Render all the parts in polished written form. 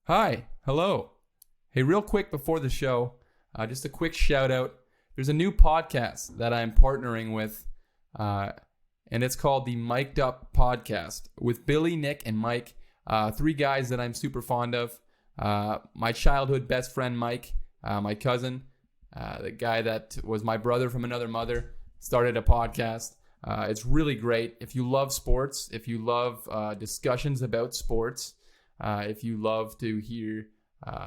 Hi, hello. Hey, real quick before the show, just a quick shout out. There's a new podcast that I'm partnering with, and it's called the Mic'd Up Podcast with Billy, Nick, and Mike, three guys that I'm super fond of. My childhood best friend, Mike, my cousin, the guy that was my brother from another mother, started a podcast. It's really great. If you love sports, if you love discussions about sports, if you love to hear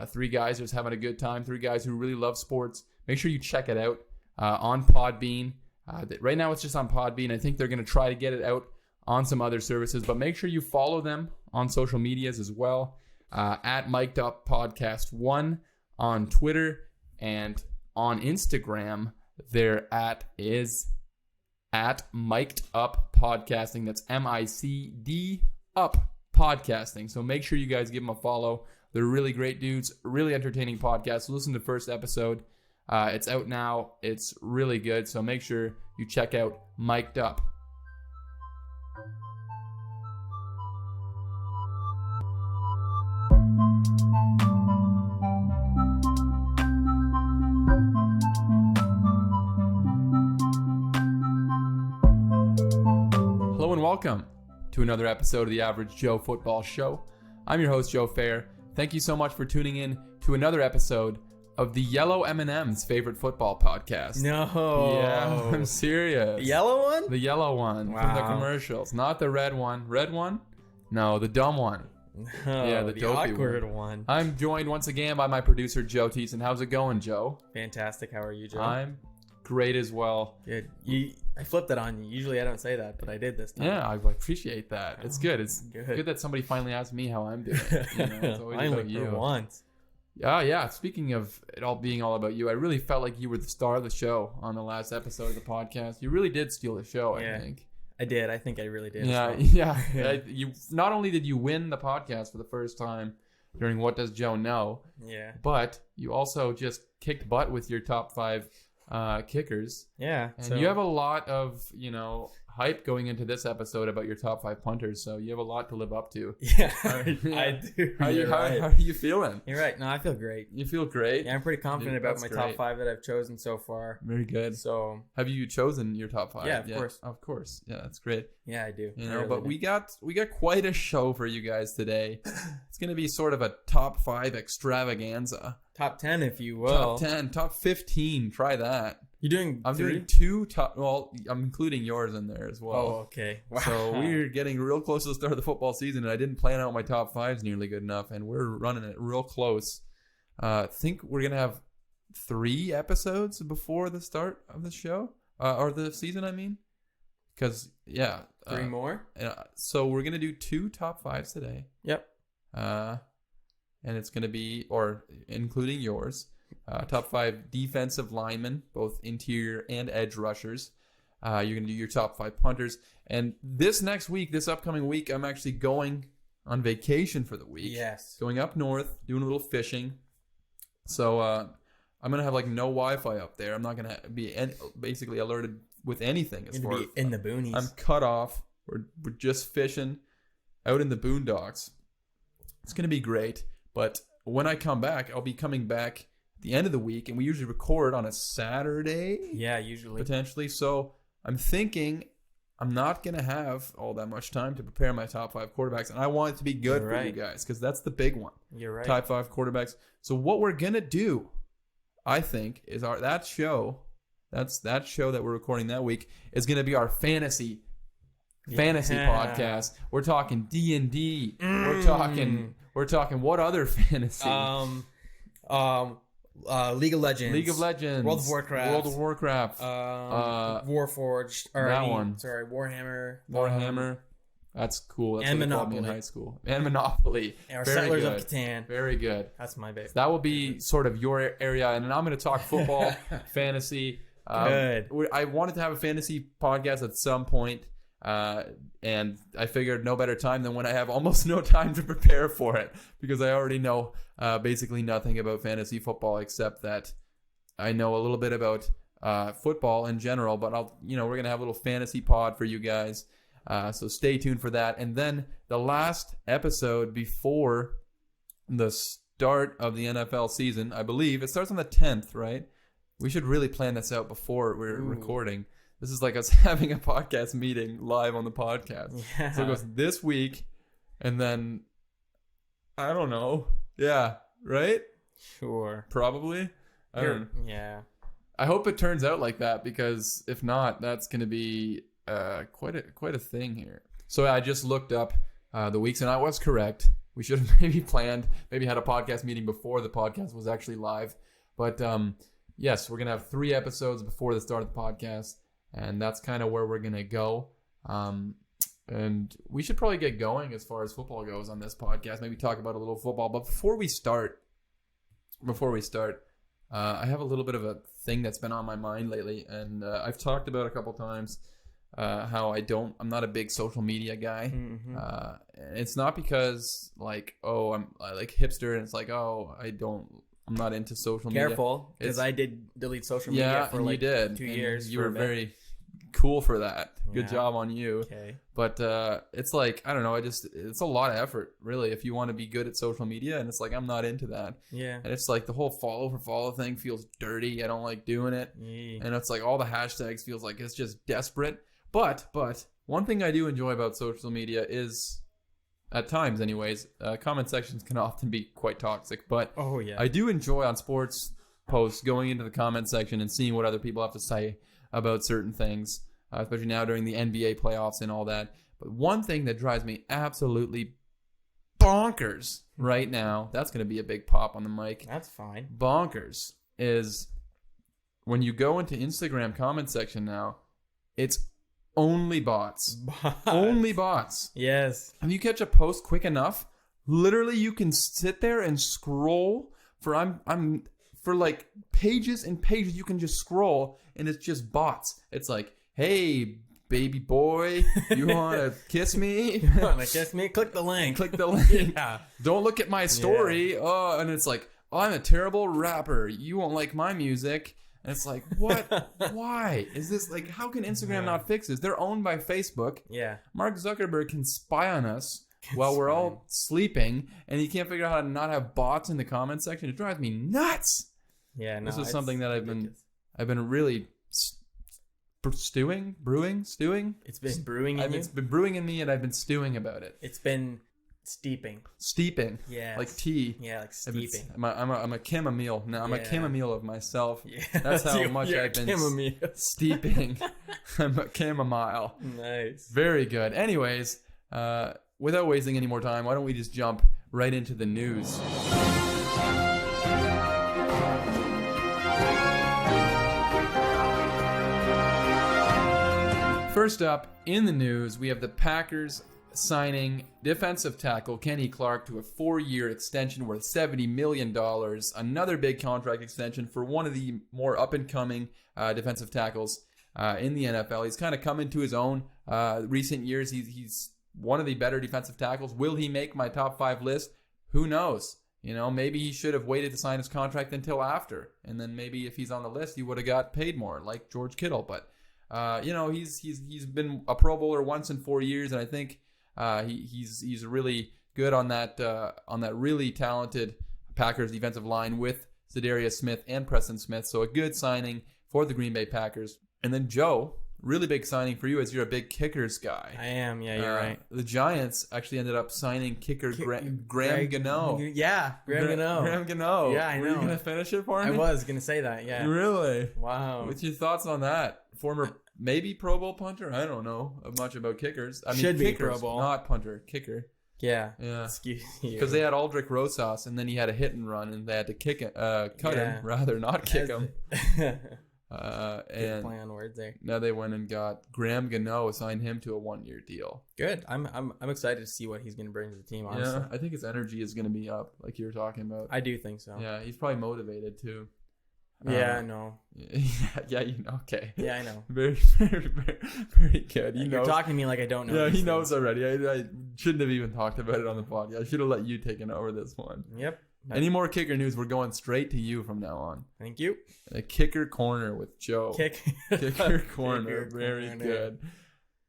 three guys just having a good time, three guys who really love sports, make sure you check it out on Podbean. Right now it's just on Podbean. I think they're going to try to get it out on some other services, but make sure you follow them on social medias as well. At Mic'd Up Podcast 1 on Twitter, and on Instagram, their is at Mic'd Up Podcasting. That's MICD Up Podcasting. So make sure you guys give them a follow. They're really great dudes, really entertaining podcast. Listen to the first episode. It's out now. It's really good. So make sure you check out Mic'd Up. Hello and welcome to another episode of the Average Joe Football Show. I'm your host, Joe Fair. Thank you so much for tuning in to another episode of the Yellow M&M's favorite football podcast. No. Yeah, I'm serious. The yellow one? The yellow one from the commercials. Not the red one. Red one? No, the dumb one. No, Yeah, the dopey awkward one. I'm joined once again by my producer, Joe Thiessen. How's it going, Joe? Fantastic. How are you, Joe? I'm great as well. Good. I flipped it on you. Usually I don't say that, but I did this time. Yeah, I appreciate that. It's good. It's Good. good that somebody finally asked me how I'm doing. You know, it's always Finally, about you. for once. Yeah. Speaking of it all being all about you, I really felt like you were the star of the show on the last episode of the podcast. You really did steal the show, I think. I did. I think I really did. Yeah. You not only did you win the podcast for the first time during What Does Joe Know, Yeah. but you also just kicked butt with your top 5 kickers. Yeah. And you have a lot of, hype going into this episode about your top 5 punters, so you have a lot to live up to. Yeah, I do. How are you feeling? You're right. No, I feel great. You feel great? Yeah, I'm pretty confident about That's my great. top 5 that I've chosen so far. Very good. So, Have you chosen your top 5? Yeah, of course. Of course. Yeah, that's great. yeah, I do. You I know, really but do. we got quite a show for you guys today. It's going to be sort of a top 5 extravaganza. Top 10, if you will. Top 10, top 15. Try that. You're doing I'm 3? doing 2 top. Well, I'm including yours in there as well. Oh, okay. Wow. So we're getting real close to the start of the football season, and I didn't plan out my top 5s nearly good enough, and we're running it real close. I think we're gonna have 3 episodes before the start of the show, or the season. I mean, because 3 more? So we're gonna do 2 top 5s today. Yep. And it's gonna be, or including yours, top 5 defensive linemen, both interior and edge rushers. You're going to do your top 5 punters. And this upcoming week, I'm actually going on vacation for the week. Yes. Going up north, doing a little fishing. So I'm going to have no Wi-Fi up there. I'm not going to be basically alerted with anything. You're going to be in the boonies. I'm cut off. We're just fishing out in the boondocks. It's going to be great. But when I come back, I'll be coming back at the end of the week. And we usually record on a Saturday. Yeah, usually. Potentially. So I'm thinking I'm not going to have all that much time to prepare my top 5 quarterbacks. And I want it to be good for you guys, because that's the big one. You're right. Top 5 quarterbacks. So what we're going to do, I think, is that show that we're recording that week is going to be our fantasy podcast. We're talking D&D. We're talking what other fantasy? League of Legends. World of Warcraft. Warforged. That one. Sorry, Warhammer. That's cool. That's and what they called me in high school. And Monopoly. Or Very Settlers good. of Catan. Very good. That's my favorite. That will be sort of your area, and then I'm going to talk football, fantasy. Good. I wanted to have a fantasy podcast at some point, and I figured no better time than when I have almost no time to prepare for it, because I already know basically nothing about fantasy football except that I know a little bit about football in general. But we're gonna have a little fantasy pod for you guys, so stay tuned for that. And then the last episode before the start of the NFL season. I believe it starts on the 10th, right? We should really plan this out before we're recording. This is like us having a podcast meeting live on the podcast. Yeah. So it goes this week, and then I don't know. Yeah, right? Sure. Probably. I don't know. Yeah. I hope it turns out like that, because if not, that's going to be quite a thing here. So I just looked up the weeks, and I was correct. We should have maybe had a podcast meeting before the podcast was actually live. But yes, we're going to have 3 episodes before the start of the podcast, and that's kind of where we're going to go. And we should probably get going as far as football goes on this podcast. Maybe talk about a little football. But before we start, I have a little bit of a thing that's been on my mind lately, and I've talked about a couple times how I'm not a big social media guy. Mm-hmm. It's not because I'm like hipster, and it's like, I'm not into social media. Careful, because I did delete social media for like 2 years. You were very cool for that. Good job on you. Okay. But it's like, I don't know, it's a lot of effort, really, if you want to be good at social media, and it's like, I'm not into that. Yeah. And it's like the whole follow for follow thing feels dirty. I don't like doing it. Yeah. And it's like all the hashtags feels like it's just desperate. But one thing I do enjoy about social media is, at times anyways, comment sections can often be quite toxic, but Oh yeah. I do enjoy on sports posts going into the comment section and seeing what other people have to say about certain things, especially now during the NBA playoffs and all that. But one thing that drives me absolutely bonkers right now, that's going to be a big pop on the mic. That's fine. Bonkers is when you go into Instagram comment section now, it's only bots. Only bots. Yes. If you catch a post quick enough, literally you can sit there and scroll for like pages and pages. You can just scroll, and it's just bots. It's like, hey, baby boy, you want to kiss me? You want to kiss me? Click the link. Click the link. Yeah. Don't look at my story. Yeah. Oh, and it's like, I'm a terrible rapper. You won't like my music. And it's like, what? Why? Is this like, how can Instagram not fix this? They're owned by Facebook. Yeah. Mark Zuckerberg can spy on us while we're all sleeping, and he can't figure out how to not have bots in the comment section. It drives me nuts. Yeah. No, This is something that ridiculous. I've been really brewing. It's been brewing in you? It's been brewing in me, and I've been stewing about it. It's been steeping. Yeah. Like tea. Yeah, like steeping. I'm a chamomile. No, I'm a chamomile of myself. Yeah. That's how much I've been steeping. I'm a chamomile. Nice. Very good. Anyways, without wasting any more time, why don't we just jump right into the news? First up in the news, we have the Packers signing defensive tackle Kenny Clark to a 4-year extension worth $70 million. Another big contract extension for one of the more up-and-coming defensive tackles in the NFL. He's kind of come into his own recent years. He's one of the better defensive tackles. Will he make my top 5 list? Who knows? You know, maybe he should have waited to sign his contract until after. And then maybe if he's on the list, he would have got paid more, like George Kittle. But, you know, he's been a Pro Bowler once in 4 years, and I think he's really good on that really talented Packers defensive line with Zadarius Smith and Preston Smith. So a good signing for the Green Bay Packers. And then Joe, really big signing for you as you're a big kickers guy. I am. Yeah, you're right. The Giants actually ended up signing kicker Graham Gano. Yeah, Graham Gano. Graham Gano. Yeah, I know. Were you going to finish it for me? I was going to say that, yeah. Really? Wow. What's your thoughts on that? Former maybe Pro Bowl punter? I don't know much about kickers. I mean, Should be kickers, Pro Bowl. Not punter, kicker. Yeah. Yeah. Excuse you. Because they had Aldrich Rosas, and then he had a hit and run, and they had to cut him, rather not kick him. Good play on words there. Now they went and got Graham Gano, signed him to a 1-year deal. Good. I'm excited to see what he's going to bring to the team, honestly. Yeah, I think his energy is going to be up, like you were talking about. I do think so. Yeah, he's probably motivated too. Yeah, I know. Yeah, you know. Okay. Yeah, I know. Very, very, very, very good. You're talking to me like I don't know. Yeah, he knows already. I shouldn't have even talked about it on the podcast. I should have let you take it over this one. Yep. Any more kicker news? We're going straight to you from now on. Thank you. A kicker corner with Joe. Kicker corner. Very good.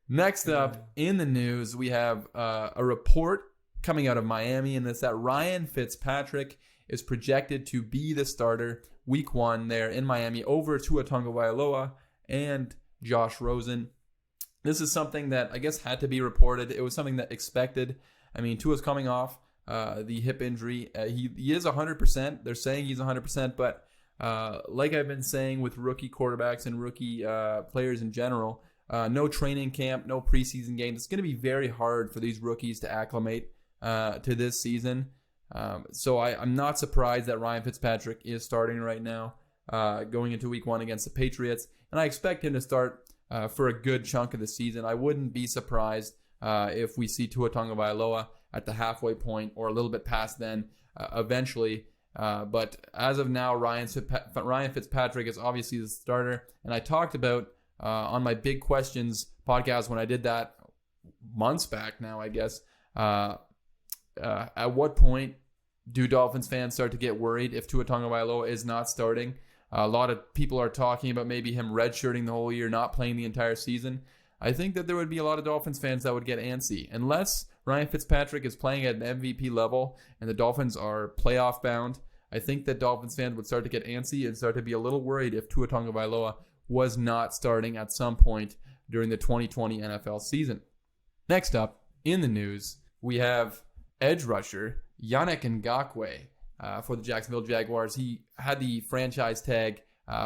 Next up in the news, we have a report coming out of Miami, and it's that Ryan Fitzpatrick is projected to be the starter week 1 there in Miami over Tua Tagovailoa and Josh Rosen. This is something that I guess had to be reported. It was something that expected. I mean, Tua's coming off the hip injury. He is 100%. They're saying he's 100%, but like I've been saying with rookie quarterbacks and rookie players in general, no training camp, no preseason games. It's going to be very hard for these rookies to acclimate to this season. So I'm not surprised that Ryan Fitzpatrick is starting right now, going into week 1 against the Patriots. And I expect him to start for a good chunk of the season. I wouldn't be surprised if we see Tua Tagovailoa at the halfway point or a little bit past then eventually. But as of now, Ryan Fitzpatrick is obviously the starter. And I talked about on my Big Questions podcast when I did that months back now, I guess, at what point do Dolphins fans start to get worried if Tua Tagovailoa is not starting? A lot of people are talking about maybe him redshirting the whole year, not playing the entire season. I think that there would be a lot of Dolphins fans that would get antsy. Unless Ryan Fitzpatrick is playing at an MVP level and the Dolphins are playoff bound, I think that Dolphins fans would start to get antsy and start to be a little worried if Tua Tagovailoa was not starting at some point during the 2020 NFL season. Next up, in the news, we have edge rusher Yannick Ngakoue for the Jacksonville Jaguars. He had the franchise tag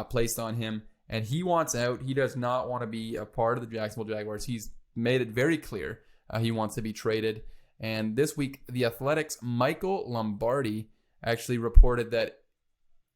placed on him, and he wants out. He does not want to be a part of the Jacksonville Jaguars. He's made it very clear he wants to be traded. And this week, the Athletics' Michael Lombardi actually reported that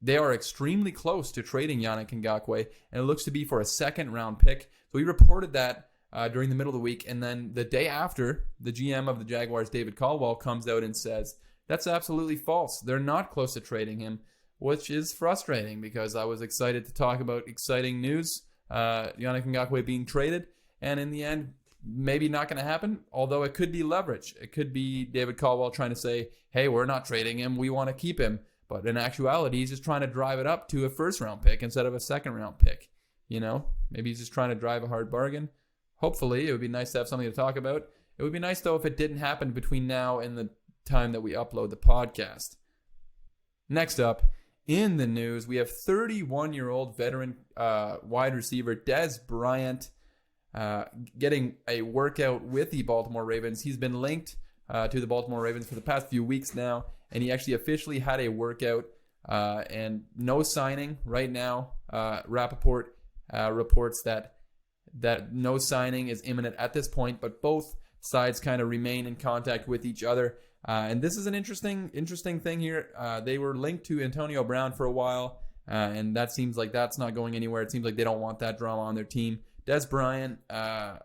they are extremely close to trading Yannick Ngakoue, and it looks to be for a second-round pick. So he reported that during the middle of the week, and then the day after, the GM of the Jaguars, David Caldwell, comes out and says, that's absolutely false. They're not close to trading him, which is frustrating because I was excited to talk about exciting news, Yannick Ngakoue being traded, and in the end, maybe not going to happen, although it could be leverage. It could be David Caldwell trying to say, hey, we're not trading him, we want to keep him. But in actuality, he's just trying to drive it up to a first-round pick instead of a second-round pick. You know, maybe he's just trying to drive a hard bargain. Hopefully, it would be nice to have something to talk about. It would be nice, though, if it didn't happen between now and the time that we upload the podcast. Next up, in the news, we have 31-year-old veteran wide receiver Dez Bryant getting a workout with the Baltimore Ravens. He's been linked to the Baltimore Ravens for the past few weeks now, and he actually officially had a workout and no signing right now. Rappaport reports that no signing is imminent at this point, but both sides kind of remain in contact with each other. And this is an interesting thing here. They were linked to Antonio Brown for a while, and that seems like that's not going anywhere. It seems like they don't want that drama on their team. Dez Bryant, I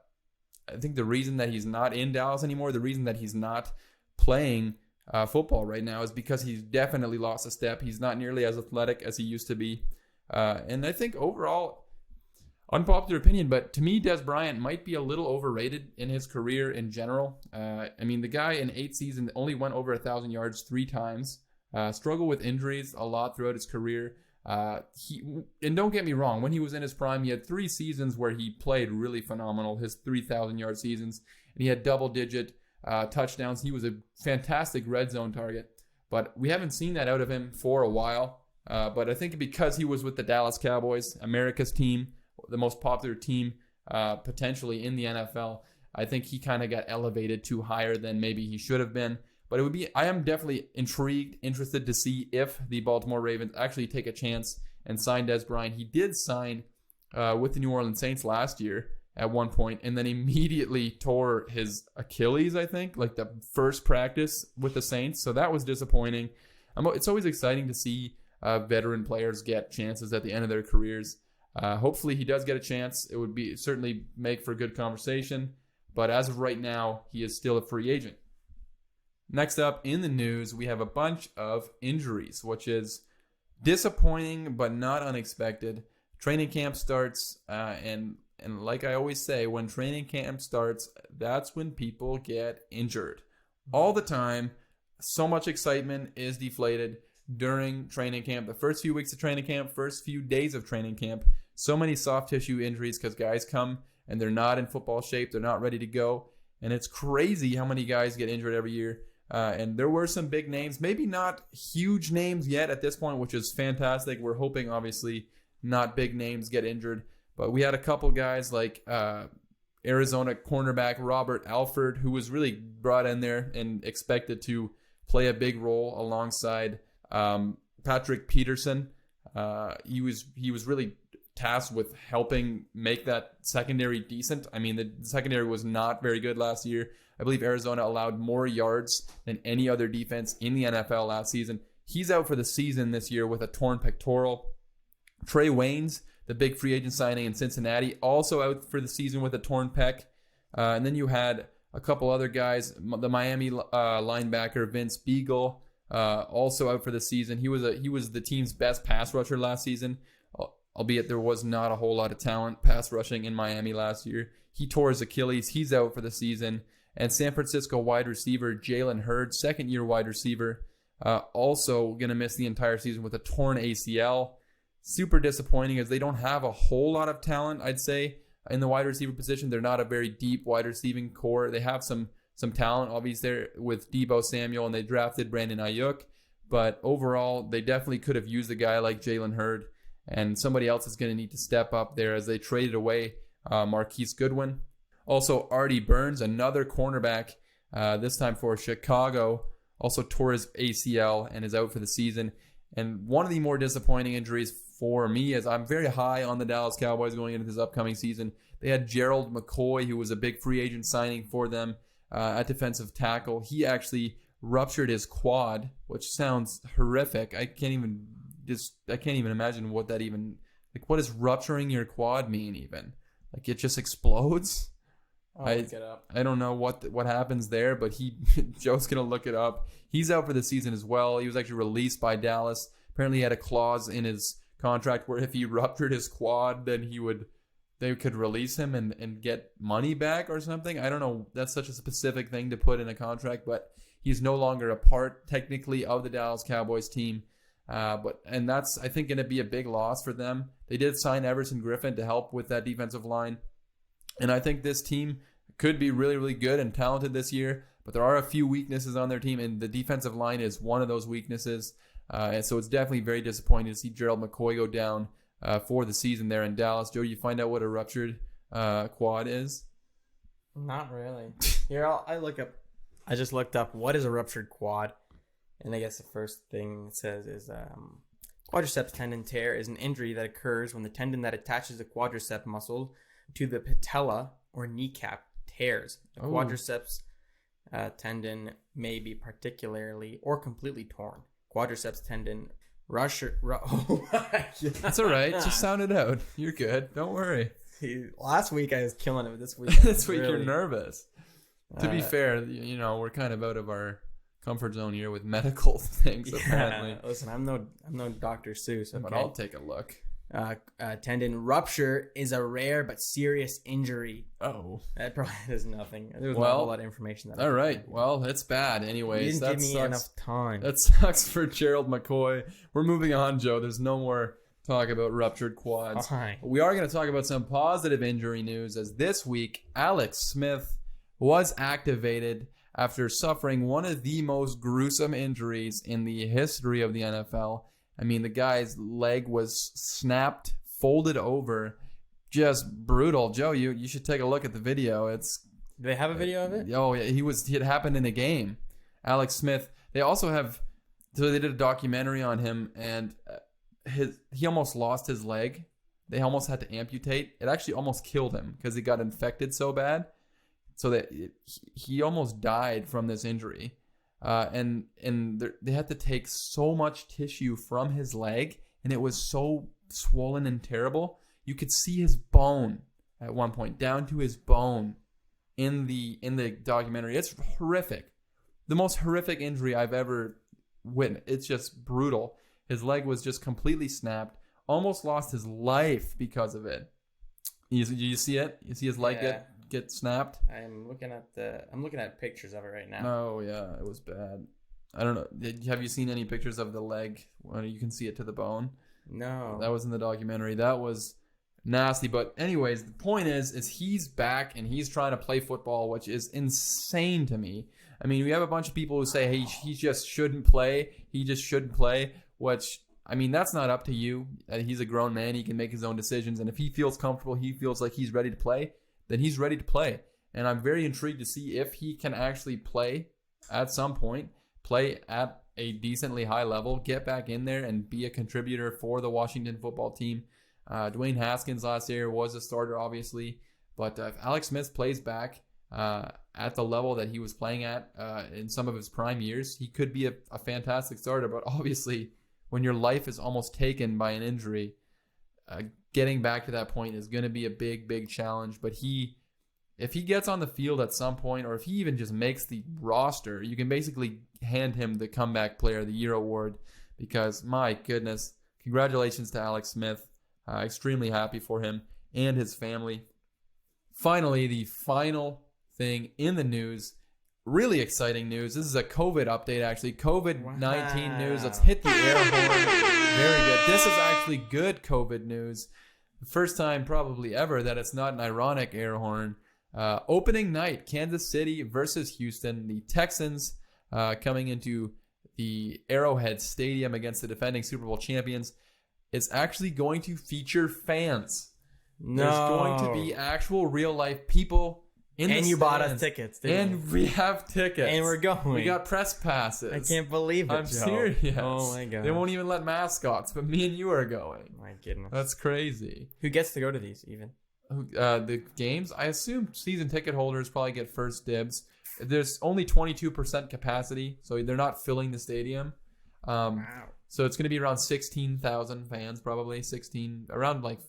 think the reason that he's not in Dallas anymore, the reason that he's not playing football right now is because he's definitely lost a step. He's not nearly as athletic as he used to be. And I think overall, unpopular opinion, but to me, Dez Bryant might be a little overrated in his career in general. I mean, the guy in 8 seasons only went over 1,000 yards 3 times. Struggled with injuries a lot throughout his career. And don't get me wrong, when he was in his prime, he had 3 seasons where he played really phenomenal, his 3,000-yard seasons, and he had double-digit touchdowns. He was a fantastic red zone target, but we haven't seen that out of him for a while. But I think because he was with the Dallas Cowboys, America's team, the most popular team potentially in the NFL, I think he kind of got elevated too higher than maybe he should have been. But I am definitely interested to see if the Baltimore Ravens actually take a chance and sign Dez Bryant. He did sign with the New Orleans Saints last year at one point, and then immediately tore his Achilles, I think, like the first practice with the Saints. So that was disappointing. It's always exciting to see veteran players get chances at the end of their careers. Hopefully he does get a chance. It would be certainly make for good conversation. But as of right now, he is still a free agent. Next up in the news, we have a bunch of injuries, which is disappointing but not unexpected. Training camp starts, and like I always say, when training camp starts, that's when people get injured. All the time, so much excitement is deflated during training camp. The first few weeks of training camp, first few days of training camp, so many soft tissue injuries because guys come and they're not in football shape. They're not ready to go. And it's crazy how many guys get injured every year. And there were some big names, maybe not huge names yet at this point, which is fantastic. We're hoping, obviously, not big names get injured. But we had a couple guys like Arizona cornerback Robert Alford, who was really brought in there and expected to play a big role alongside Patrick Peterson. He was really tasked with helping make that secondary decent. I mean, the secondary was not very good last year. I believe Arizona allowed more yards than any other defense in the NFL last season. He's out for the season this year with a torn pectoral. Trey Waynes, the big free agent signing in Cincinnati, also out for the season with a torn pec. And then you had a couple other guys, the Miami linebacker Vince Beagle, also out for the season. He was the team's best pass rusher last season, albeit there was not a whole lot of talent pass rushing in Miami last year. He tore his Achilles. He's out for the season. And San Francisco wide receiver Jalen Hurd, second-year wide receiver, also going to miss the entire season with a torn ACL. Super disappointing as they don't have a whole lot of talent, I'd say, in the wide receiver position. They're not a very deep wide receiving core. They have some talent, obviously, there with Deebo Samuel, and they drafted Brandon Ayuk. But overall, they definitely could have used a guy like Jalen Hurd, and somebody else is going to need to step up there as they traded away Marquise Goodwin. Also, Artie Burns, another cornerback, this time for Chicago, also tore his ACL and is out for the season. And one of the more disappointing injuries for me is I'm very high on the Dallas Cowboys going into this upcoming season. They had Gerald McCoy, who was a big free agent signing for them at defensive tackle. He actually ruptured his quad, which sounds horrific. I can't even imagine what that even, like, what does rupturing your quad mean even? Like, it just explodes? I'll look it up. I don't know what happens there, but Joe's going to look it up. He's out for the season as well. He was actually released by Dallas. Apparently he had a clause in his contract where if he ruptured his quad, then they could release him and get money back or something. I don't know. That's such a specific thing to put in a contract, but he's no longer a part technically of the Dallas Cowboys team. And that's, I think, going to be a big loss for them. They did sign Everson Griffin to help with that defensive line. And I think this team could be really, really good and talented this year, but there are a few weaknesses on their team, and the defensive line is one of those weaknesses. And so it's definitely very disappointing to see Gerald McCoy go down for the season there in Dallas. Joe, you find out what a ruptured quad is? Not really. Here, I just looked up what is a ruptured quad, and I guess the first thing it says is quadriceps tendon tear is an injury that occurs when the tendon that attaches the quadricep muscle to the patella or kneecap tears. The quadriceps tendon may be particularly or completely torn. Quadriceps tendon That's all right. Just sound it out. You're good. Don't worry. Last week I was killing it, but this week this week you're nervous. To be fair, we're kind of out of our comfort zone here with medical things. Apparently, listen, I'm no Dr. Seuss. Okay? But I'll take a look. Tendon rupture is a rare but serious injury. Oh, that probably is nothing. There was not a whole lot of information. All right. Well, it's bad. Anyways, you didn't give me enough time. That sucks for Gerald McCoy. We're moving on, Joe. There's no more talk about ruptured quads. Fine. We are going to talk about some positive injury news, as this week Alex Smith was activated after suffering one of the most gruesome injuries in the history of the NFL. I mean, the guy's leg was snapped, folded over, just brutal. Joe, you should take a look at the video. Do they have a video of it? Oh, yeah, it happened in a game. Alex Smith. They did a documentary on him, and he almost lost his leg. They almost had to amputate. It actually almost killed him because it got infected so bad, so that he almost died from this injury. And they had to take so much tissue from his leg, and it was so swollen and terrible. You could see his bone at one point, down to his bone, in the documentary. It's horrific, the most horrific injury I've ever witnessed. It's just brutal. His leg was just completely snapped. Almost lost his life because of it. You see it? You see his leg get snapped? I'm looking at pictures of it right now. Oh yeah, it was bad. I don't know. Have you seen any pictures of the leg when you can see it to the bone? No. That was in the documentary. That was nasty. But anyways, the point is he's back and he's trying to play football, which is insane to me. I mean, we have a bunch of people who say, hey, he just shouldn't play. He just shouldn't play, which, I mean, that's not up to you. He's a grown man. He can make his own decisions. And if he feels comfortable, he feels like he's ready to play, then he's ready to play. And I'm very intrigued to see if he can actually play at some point, play at a decently high level, get back in there and be a contributor for the Washington football team. Dwayne Haskins last year was a starter, obviously. But if Alex Smith plays back at the level that he was playing at in some of his prime years, he could be a fantastic starter. But obviously, when your life is almost taken by an injury, getting back to that point is going to be a big, big challenge. But if he gets on the field at some point, or if he even just makes the roster, you can basically hand him the Comeback Player of the Year award, because my goodness, congratulations to Alex Smith. Extremely happy for him and his family. Finally, the final thing in the news, really exciting news. This is a COVID update, actually. COVID-19 news. Let's hit the air horn. Very good. This is actually good COVID news. The first time probably ever that it's not an ironic air horn. Opening night, Kansas City versus Houston. The Texans coming into the Arrowhead Stadium against the defending Super Bowl champions. It's actually going to feature fans. No. There's going to be actual real life people in the stands. And you bought us tickets, didn't you? And we have tickets. And we're going. We got press passes. I can't believe it, I'm Joe. serious. Oh my god. They won't even let mascots, but me and you are going. My goodness. That's crazy. Who gets to go to these even? The games, I assume season ticket holders probably get first dibs. There's only 22% capacity, so they're not filling the stadium. Wow. So it's going to be around 16,000 fans, probably around like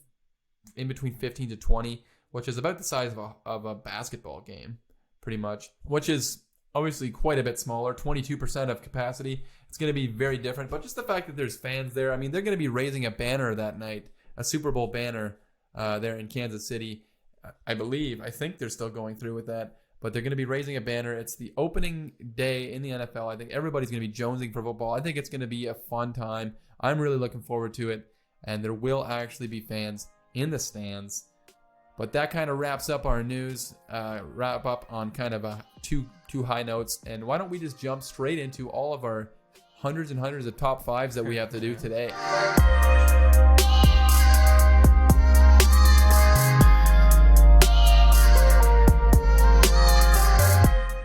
in between 15 to 20, which is about the size of a basketball game, pretty much, which is obviously quite a bit smaller, 22% of capacity. It's going to be very different, but just the fact that there's fans there, I mean, they're going to be raising a banner that night, a Super Bowl banner there in Kansas City. I think they're still going through with that, but they're going to be raising a banner. It's the opening day in the NFL. I think everybody's going to be jonesing for football. I think it's going to be a fun time. I'm really looking forward to it, and there will actually be fans in the stands. But that kind of wraps up our news, wrap up on kind of a two high notes. And why don't we just jump straight into all of our hundreds and hundreds of top fives that we have to do today.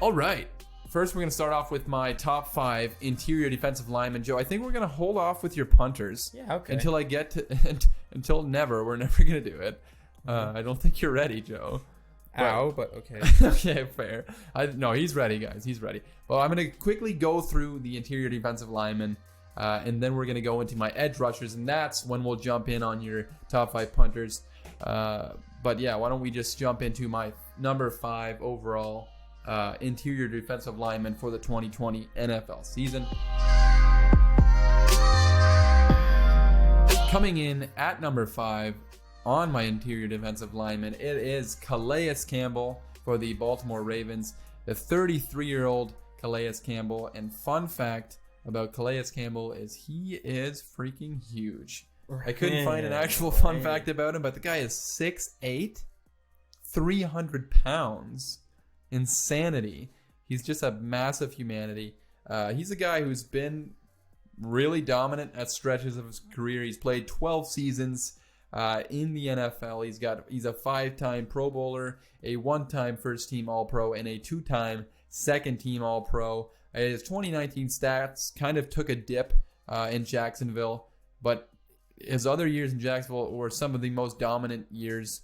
All right. First, we're going to start off with my top 5 interior defensive linemen. Joe, I think we're going to hold off with your punters. Yeah, okay. Until I get to... until never. We're never going to do it. I don't think you're ready, Joe. Ow, but okay. Okay, fair. No, he's ready, guys. He's ready. Well, I'm going to quickly go through the interior defensive linemen, and then we're going to go into my edge rushers, and that's when we'll jump in on your top 5 punters. But yeah, why don't we just jump into my number 5 overall interior defensive lineman for the 2020 NFL season. Coming in at number 5 on my interior defensive lineman, it is Calais Campbell for the Baltimore Ravens, the 33-year-old Calais Campbell. And fun fact about Calais Campbell is he is freaking huge. I couldn't find an actual fun fact about him, but the guy is 6'8", 300 pounds. Insanity. He's just a massive humanity. He's a guy who's been really dominant at stretches of his career. He's played 12 seasons in the NFL. He's a 5-time Pro Bowler, a 1-time first team All-Pro, and a 2-time second team All-Pro. His 2019 stats kind of took a dip in Jacksonville, but his other years in Jacksonville were some of the most dominant years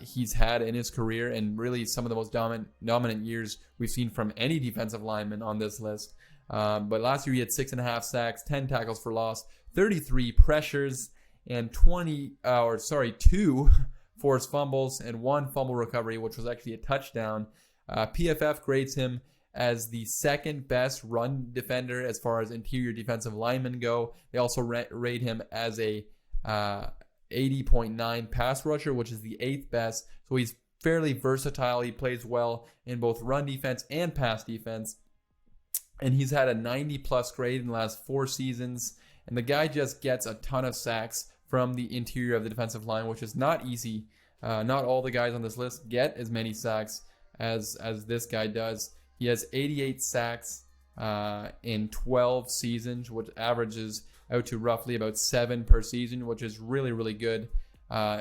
he's had in his career, and really some of the most dominant years we've seen from any defensive lineman on this list. But last year he had 6.5 sacks, 10 tackles for loss, 33 pressures, and 2 forced fumbles, and 1 fumble recovery, which was actually a touchdown. PFF grades him as the second best run defender as far as interior defensive linemen go. They also rate him as a 80.9 pass rusher, which is the 8th best. So he's fairly versatile. He plays well in both run defense and pass defense. And he's had a 90-plus grade in the last 4 seasons. And the guy just gets a ton of sacks from the interior of the defensive line, which is not easy. Not all the guys on this list get as many sacks as this guy does. He has 88 sacks in 12 seasons, which averages out to roughly about 7 per season, which is really, really good.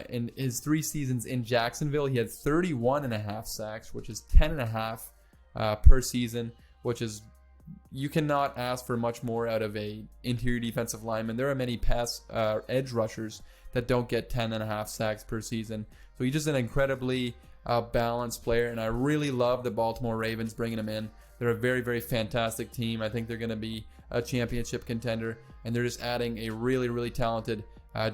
In his 3 seasons in Jacksonville, he had 31.5 sacks, which is 10.5 per season, which is, you cannot ask for much more out of a interior defensive lineman. There are many edge rushers that don't get 10.5 sacks per season. So he's just an incredibly balanced player, and I really love the Baltimore Ravens bringing him in. They're a very, very fantastic team. I think they're going to be a championship contender, and they're just adding a really, really talented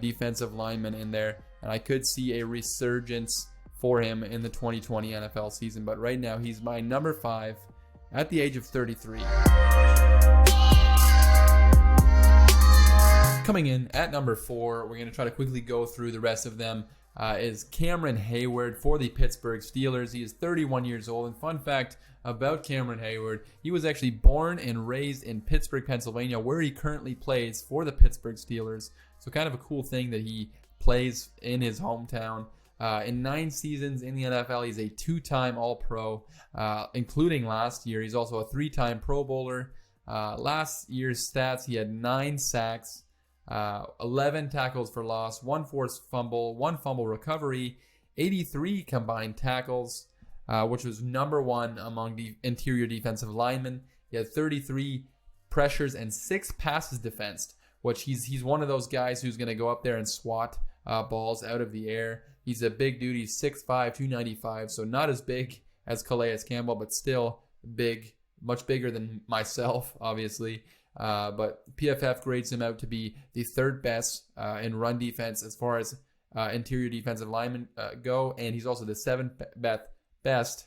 defensive lineman in there, and I could see a resurgence for him in the 2020 NFL season. But right now, he's my number 5 at the age of 33. Coming in at number 4, we're going to try to quickly go through the rest of them, is Cameron Hayward for the Pittsburgh Steelers. He is 31 years old, and fun fact about Cameron Hayward, he was actually born and raised in Pittsburgh, Pennsylvania, where he currently plays for the Pittsburgh Steelers. So kind of a cool thing that he plays in his hometown. In 9 seasons in the NFL, he's a 2-time All-Pro, including last year. He's also a 3-time Pro Bowler. Last year's stats, he had 9 sacks, 11 tackles for loss, 1 forced fumble, 1 fumble recovery, 83 combined tackles, which was number 1 among the interior defensive linemen. He had 33 pressures and 6 passes defensed, which he's one of those guys who's going to go up there and swat balls out of the air. He's a big dude. He's 6'5", 295, so not as big as Calais Campbell, but still big, much bigger than myself, obviously. But PFF grades him out to be the 3rd best in run defense as far as interior defensive linemen go, and he's also the 7th best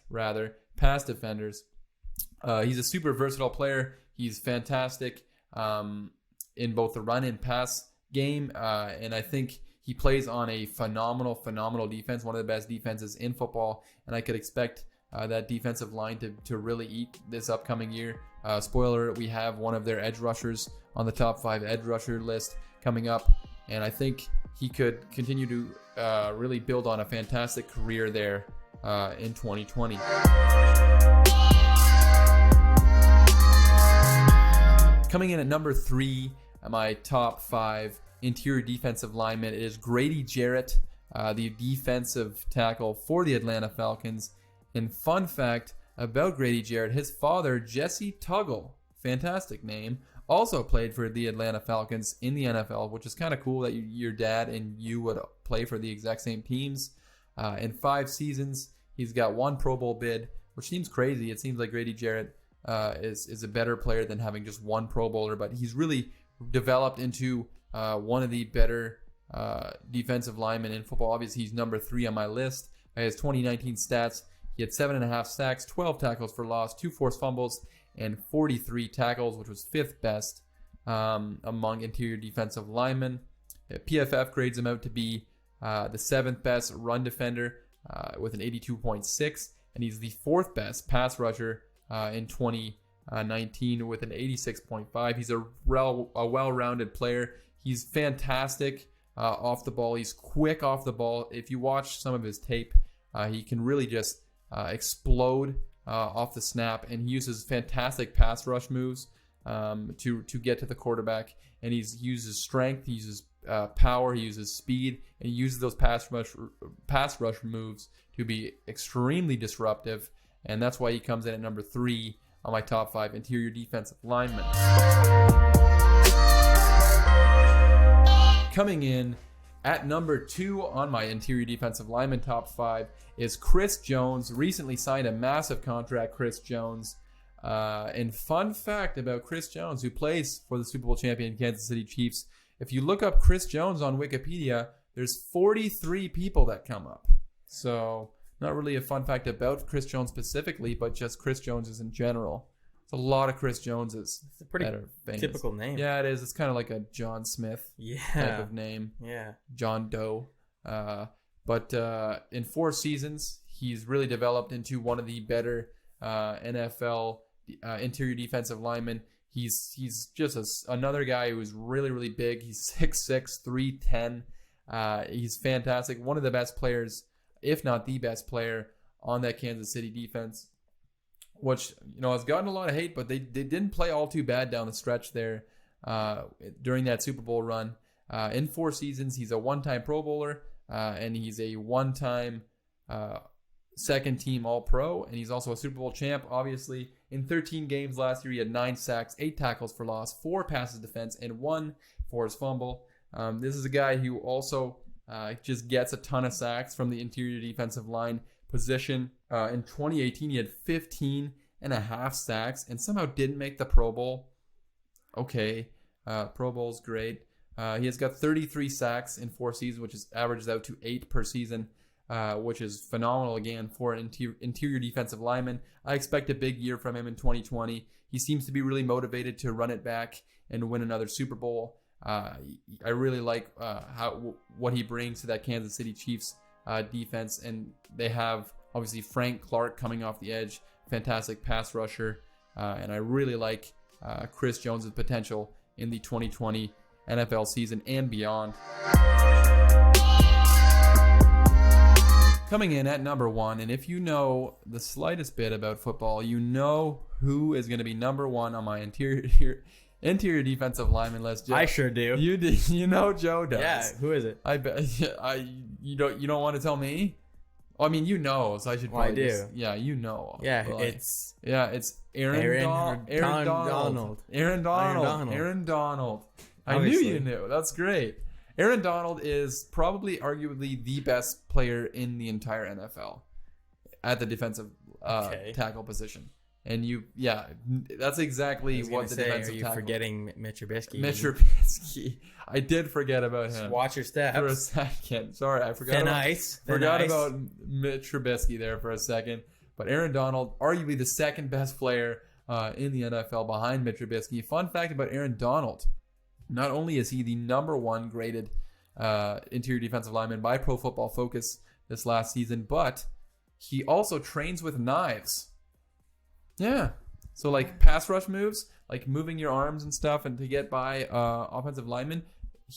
pass defenders. He's a super versatile player. He's fantastic in both the run and pass game, and I think he plays on a phenomenal defense, one of the best defenses in football, and I could expect that defensive line to really eat this upcoming year. Spoiler, we have one of their edge rushers on the top 5 edge rusher list coming up, and I think he could continue to really build on a fantastic career there in 2020. Coming in at number 3, my top 5 interior defensive lineman, it is Grady Jarrett, the defensive tackle for the Atlanta Falcons. And fun fact about Grady Jarrett, his father, Jesse Tuggle, fantastic name, also played for the Atlanta Falcons in the NFL, which is kind of cool that your dad and you would play for the exact same teams. In 5 seasons, he's got 1 Pro Bowl bid, which seems crazy. It seems like Grady Jarrett is a better player than having just 1 Pro Bowler, but he's really developed into one of the better defensive linemen in football. Obviously, he's number 3 on my list. His 2019 stats, he had 7.5 sacks, 12 tackles for loss, 2 forced fumbles, and 43 tackles, which was 5th best among interior defensive linemen. PFF grades him out to be the 7th best run defender with an 82.6, and he's the 4th best pass rusher in 2019 with an 86.5. He's a well-rounded player. He's fantastic off the ball. He's quick off the ball. If you watch some of his tape, he can really just explode off the snap, and he uses fantastic pass rush moves to get to the quarterback. And he uses strength, he uses power, he uses speed, and he uses those pass rush moves to be extremely disruptive. And that's why he comes in at number 3 on my top 5 interior defensive linemen. Coming in at number 2 on my interior defensive lineman top 5 is Chris Jones. Recently signed a massive contract, Chris Jones. And fun fact about Chris Jones, who plays for the Super Bowl champion Kansas City Chiefs, if you look up Chris Jones on Wikipedia, there's 43 people that come up. So not really a fun fact about Chris Jones specifically, but just Chris Joneses in general. It's a lot of Chris Joneses. It's a pretty typical name. Yeah, it is. It's kind of like a John Smith type of name. Yeah. John Doe. But in 4 seasons, he's really developed into one of the better NFL interior defensive linemen. He's just another guy who's really, really big. He's 6'6", 310, He's fantastic. One of the best players, if not the best player, on that Kansas City defense, which, has gotten a lot of hate, but they didn't play all too bad down the stretch there during that Super Bowl run. In 4 seasons, he's a one-time Pro Bowler, and he's a one-time second-team All-Pro, and he's also a Super Bowl champ, obviously. In 13 games last year, he had 9 sacks, 8 tackles for loss, 4 passes defense, and 1 forced fumble. This is a guy who also just gets a ton of sacks from the interior defensive line position. In 2018, he had 15 and a half sacks and somehow didn't make the Pro Bowl. Okay, Pro Bowl's great. He has got 33 sacks in 4 seasons, which is averages out to 8 per season, which is phenomenal again for an interior defensive lineman. I expect a big year from him in 2020. He seems to be really motivated to run it back and win another Super Bowl. I really like what he brings to that Kansas City Chiefs defense, and they have obviously Frank Clark coming off the edge, fantastic pass rusher, and I really like Chris Jones' potential in the 2020 NFL season and beyond. Coming in at number 1, and if you know the slightest bit about football, you know who is going to be number 1 on my interior defensive lineman list. Joe, I sure do. You do. Joe does. Yeah, who is it? I bet. You don't want to tell me? Well, I mean, so I should. Well, I do. Yeah, it's Aaron Donald. Aaron Donald. I knew you knew. That's great. Aaron Donald is probably arguably the best player in the entire NFL at the defensive tackle position. And that's exactly what the defensive tackle. Are you forgetting Mitch Trubisky? Mitch Trubisky. I did forget about him. Just watch your steps. For a second. Sorry, I forgot about Mitch Trubisky there for a second. But Aaron Donald, arguably the second best player in the NFL behind Mitch Trubisky. Fun fact about Aaron Donald. Not only is he the number 1 graded interior defensive lineman by Pro Football Focus this last season, but he also trains with knives. Yeah. So like pass rush moves, like moving your arms and stuff and to get by offensive linemen,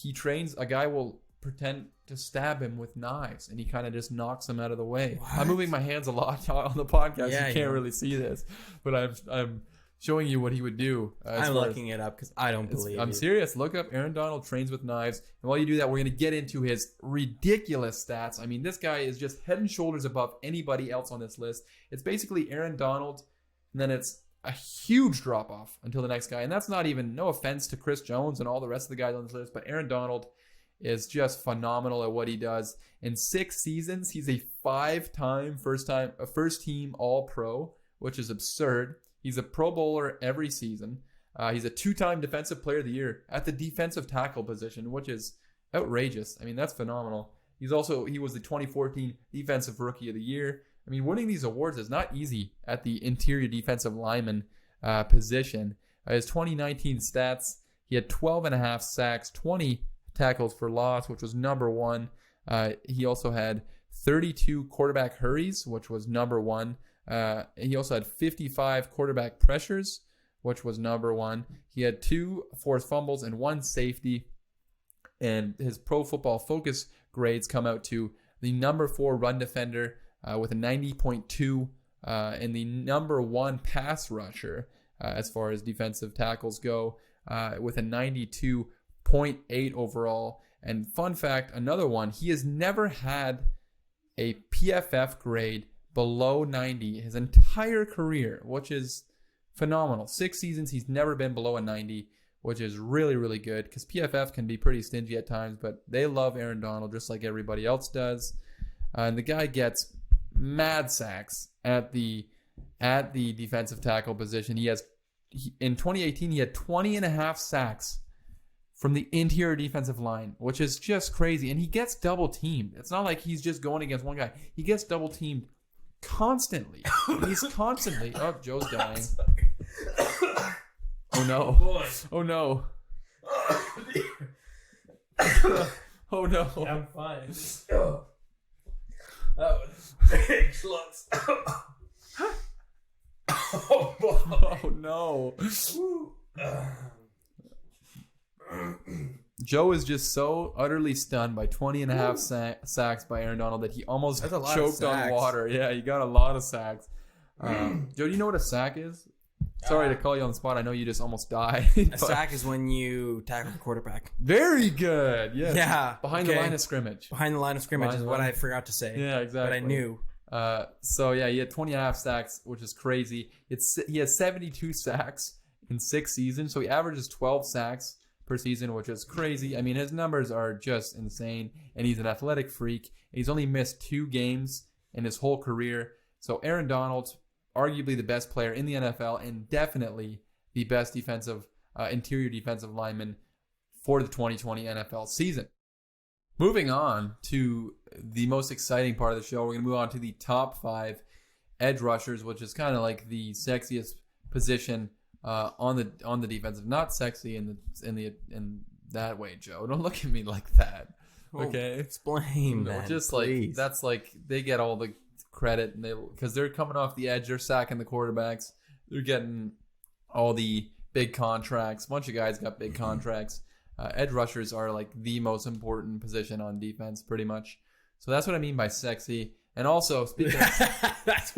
a guy will pretend to stab him with knives and he kind of just knocks them out of the way. What? I'm moving my hands a lot on the podcast. You can't really see this, but I'm showing you what he would do. I'm looking it up because I don't believe I'm serious. Look up Aaron Donald trains with knives. And while you do that, we're going to get into his ridiculous stats. I mean, this guy is just head and shoulders above anybody else on this list. It's basically Aaron Donald, and then it's a huge drop-off until the next guy. And that's not even, no offense to Chris Jones and all the rest of the guys on this list, but Aaron Donald is just phenomenal at what he does. In 6 seasons, he's a 5-time first-team All-Pro, which is absurd. He's a Pro Bowler every season. He's a 2-time Defensive Player of the Year at the defensive tackle position, which is outrageous. I mean, that's phenomenal. He was the 2014 Defensive Rookie of the Year. I mean, winning these awards is not easy at the interior defensive lineman position. His 2019 stats, he had 12 and a half sacks, 20 tackles for loss, which was number 1. He also had 32 quarterback hurries, which was number 1. He also had 55 quarterback pressures, which was number 1. He had 2 forced fumbles and 1 safety. And his Pro Football Focus grades come out to the number 4 run defender with a 90.2 and the number 1 pass rusher as far as defensive tackles go with a 92.8 overall. And fun fact, another one, he has never had a PFF grade below 90 his entire career, which is phenomenal. 6 seasons, he's never been below a 90, which is really, really good because PFF can be pretty stingy at times, but they love Aaron Donald just like everybody else does. And the guy gets mad sacks at the defensive tackle position. In 2018, he had 20 and a half sacks from the interior defensive line, which is just crazy. And he gets double teamed. It's not like he's just going against one guy. He gets double teamed constantly. He's constantly. Oh, Joe's dying. Oh no. Boy. Oh no. Oh no. I'm fine. That was big slugs. Oh boy. Oh no. Joe is just so utterly stunned by 20 and a half sacks by Aaron Donald that he almost choked on water. Yeah, he got a lot of sacks. Joe, do you know what a sack is? Sorry to call you on the spot. I know you just almost died. A sack is when you tackle the quarterback. Very good. Yes. Yeah. Behind the line of scrimmage. Behind the line of scrimmage is what I forgot to say. Yeah, exactly. But I knew. So, yeah, he had 20 and a half sacks, which is crazy. He has 72 sacks in 6 seasons. So he averages 12 sacks per season, which is crazy. I mean, his numbers are just insane. And he's an athletic freak. He's only missed 2 games in his whole career. So Aaron Donald, arguably the best player in the NFL and definitely the best interior defensive lineman for the 2020 NFL season. Moving on to the most exciting part of the show, we're going to move on to the top 5 edge rushers, which is kind of like the sexiest position on the defensive. Not sexy in that way, Joe. Don't look at me like that. Okay, explain that. Just please. Like that's like they get all the credit because they're coming off the edge, they're sacking the quarterbacks, they're getting all the big contracts. A bunch of guys got big contracts. Edge rushers are like the most important position on defense, pretty much. So that's what I mean by sexy. And also, speaking of, that's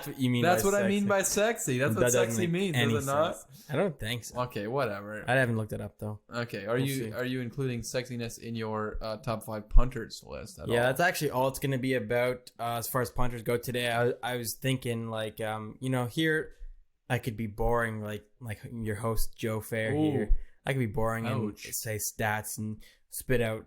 what you mean. That's by what sexy. I mean by sexy. That's what sexy means, does it not? I don't think so. Okay, whatever. I haven't looked it up though. Okay, are you including sexiness in your top 5 punters list at all? Yeah, that's actually all it's going to be about as far as punters go today. I was thinking like here I could be boring like your host Joe Fair here. I could be boring and say stats and spit out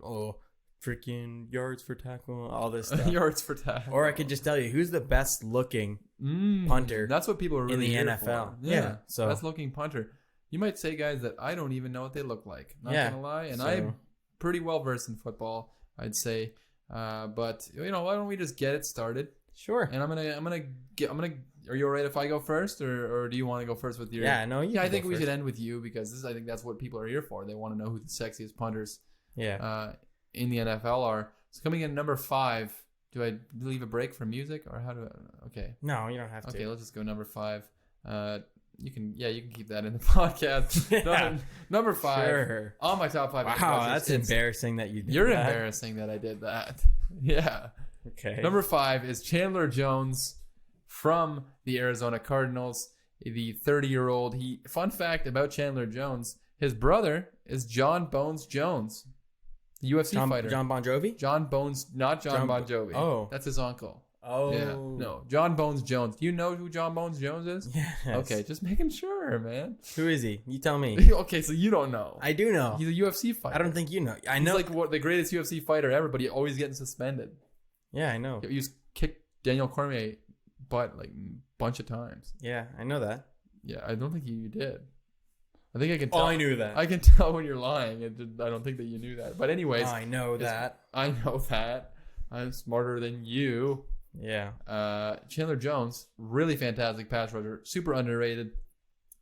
freaking yards for tackle, all this stuff. Yards for tackle. Or I could just tell you who's the best looking punter. That's what people are really in the here NFL. For. Yeah, so best looking punter. You might say guys that I don't even know what they look like. Not gonna lie, and I'm pretty well versed in football, I'd say. But why don't we just get it started? Sure. And I'm gonna. Are you alright if I go first, or do you want to go first with your? Yeah, no. I think we should end with you because I think that's what people are here for. They want to know who the sexiest punters. Yeah. In the NFL are. So coming in number 5. Do I leave a break for music or how do I? Okay. No, you don't have to. Okay, let's just go number 5. You can keep that in the podcast. Yeah. Number 5 sure. On my top 5. Wow, that's embarrassing that you did You're that. embarrassing that I did that. Yeah. Okay. Number 5 is Chandler Jones from the Arizona Cardinals. The 30-year-old. Fun fact about Chandler Jones: his brother is John Bones Jones, the UFC fighter. John Bon Jovi? John Bones, not John Bon Jovi. Oh. That's his uncle. Oh. Yeah. No. John Bones Jones. Do you know who John Bones Jones is? Yes. Okay, just making sure, man. Who is he? You tell me. Okay, so you don't know. I do know. He's a UFC fighter. I don't think you know. I know. He's like the greatest UFC fighter ever, but he always getting suspended. Yeah, I know. He just kicked Daniel Cormier butt like a bunch of times. Yeah, I know that. Yeah, I don't think you did. I think I can tell. Oh, I knew that. I can tell when you're lying. I don't think that you knew that. But anyways. I know that. I know that. I'm smarter than you. Yeah. Chandler Jones, really fantastic pass rusher. Super underrated.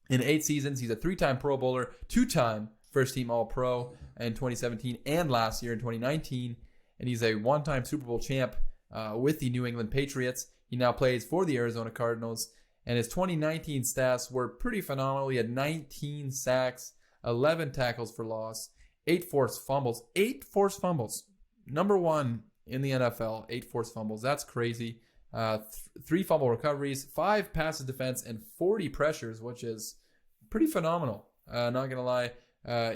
In 8 seasons, he's a 3-time Pro Bowler, 2-time first-team All-Pro in 2017 and last year in 2019. And he's a 1-time Super Bowl champ with the New England Patriots. He now plays for the Arizona Cardinals. And his 2019 stats were pretty phenomenal. He had 19 sacks, 11 tackles for loss, 8 forced fumbles. 8 forced fumbles. Number 1 in the NFL, 8 forced fumbles. That's crazy. 3 fumble recoveries, 5 passes defense, and 40 pressures, which is pretty phenomenal. Not going to lie.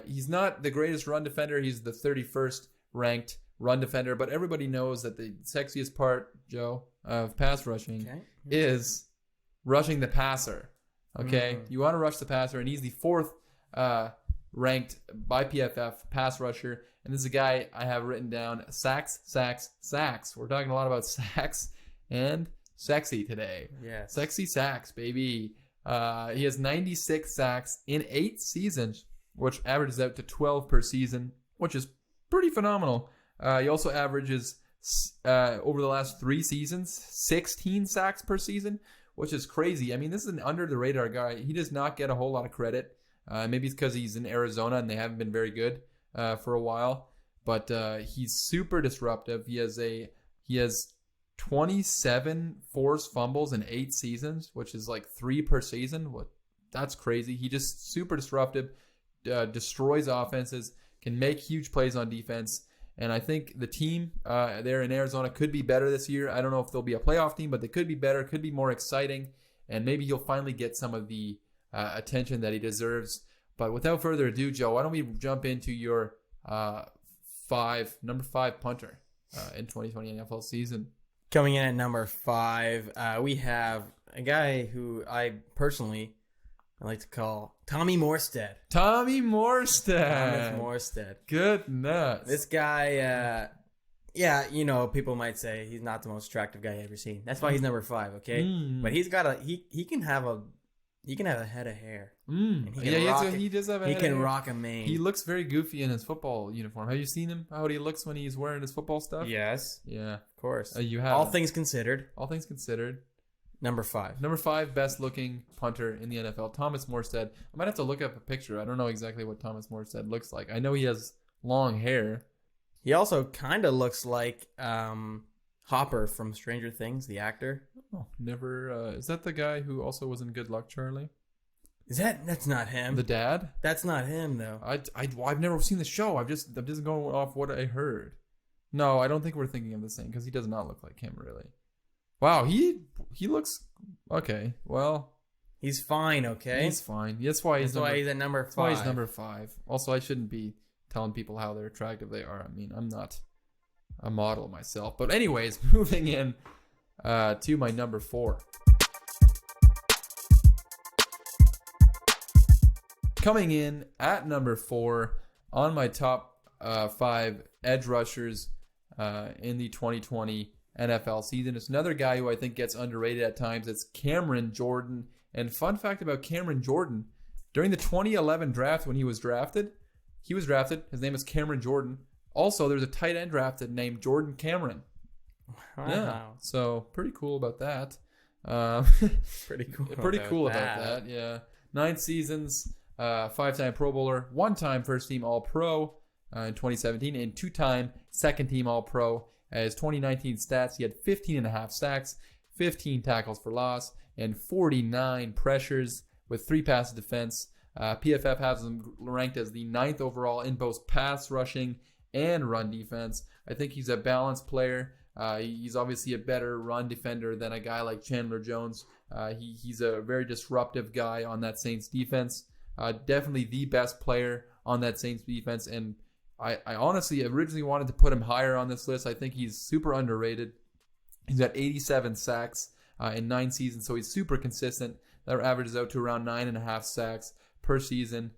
He's not the greatest run defender. He's the 31st ranked run defender. But everybody knows that the sexiest part, Joe, of pass rushing is rushing the passer. Okay? You want to rush the passer, and he's the 4th ranked by PFF pass rusher. And this is a guy I have written down, sacks. We're talking a lot about sacks and sexy today. Yes. Sexy sacks, baby. He has 96 sacks in 8 seasons, which averages out to 12 per season, which is pretty phenomenal. He also averages, over the last 3 seasons, 16 sacks per season, which is crazy. I mean, this is an under-the-radar guy. He does not get a whole lot of credit. Maybe it's because he's in Arizona and they haven't been very good for a while. But he's super disruptive. He has 27 forced fumbles in 8 seasons, which is like 3 per season. That's crazy. He just super disruptive, destroys offenses, can make huge plays on defense. And I think the team there in Arizona could be better this year. I don't know if they'll be a playoff team, but they could be better, could be more exciting, and maybe he'll finally get some of the attention that he deserves. But without further ado, Joe, why don't we jump into your number 5 punter in 2020 NFL season? Coming in at number 5, we have a guy who I like to call Tommy Morstead. Tommy Morstead. Thomas Morstead. Goodness. This guy, people might say he's not the most attractive guy I've ever seen. That's why he's number 5, okay? But he's got he can have a head of hair. And he does have a head He of can hair. rock a mane. He looks very goofy in his football uniform. Have you seen him? How he looks when he's wearing his football stuff? Yes. Yeah. Of course. You have. All things considered. All things considered. Number 5. Number 5 best looking punter in the NFL, Thomas Morstead. I might have to look up a picture. I don't know exactly what Thomas Morstead looks like. I know he has long hair. He also kind of looks like Hopper from Stranger Things, the actor. Oh, never. Is that the guy who also was in Good Luck, Charlie? That's not him. The dad? That's not him though. I've never seen the show. I'm just going off what I heard. No, I don't think we're thinking of the same because he does not look like him really. Wow, he looks okay. Well, he's fine. Okay, he's fine. That's why he's at number 5. That's why he's number 5. Also, I shouldn't be telling people how they're attractive they are. I mean, I'm not a model myself. But anyways, moving in to my number 4. Coming in at number 4 on my top 5 edge rushers in the 2020 NFL season. It's another guy who I think gets underrated at times. It's Cameron Jordan. And fun fact about Cameron Jordan, during the 2011 draft when he was drafted, his name is Cameron Jordan. Also, there's a tight end drafted named Jordan Cameron. Wow. Yeah, so pretty cool about that. Pretty cool. Pretty cool about that, yeah. 9 seasons, 5-time Pro Bowler, 1-time first-team All-Pro in 2017, and 2-time second-team All-Pro. His 2019 stats, he had 15.5 sacks, 15 tackles for loss, and 49 pressures with 3 pass defense. PFF has him ranked as the 9th overall in both pass rushing and run defense. I think he's a balanced player. He's obviously a better run defender than a guy like Chandler Jones. He's a very disruptive guy on that Saints defense. Definitely the best player on that Saints defense, and I honestly originally wanted to put him higher on this list. I think he's super underrated. He's got 87 sacks in 9 seasons, so he's super consistent. That averages out to around 9.5 sacks per season.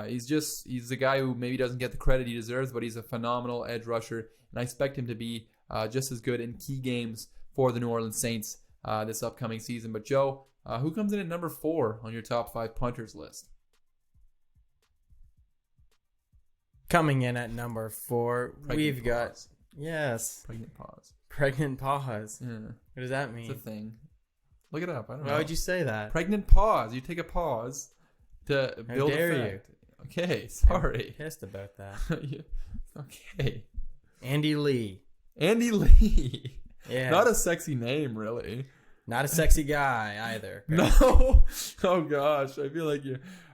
He's a guy who maybe doesn't get the credit he deserves, but he's a phenomenal edge rusher, and I expect him to be just as good in key games for the New Orleans Saints this upcoming season. But Joe, who comes in at number 4 on your top 5 punters list? Coming in at number 4, we've got Pregnant pause. Pregnant pause. Yeah. What does that mean? It's a thing. Look it up. I don't know. Why would you say that? Pregnant pause. You take a pause to build dare a fact. Okay, sorry. I'm pissed about that. Okay. Andy Lee. Andy Lee. Yeah. Not a sexy name, really. Not a sexy guy either. No. Oh gosh, I feel like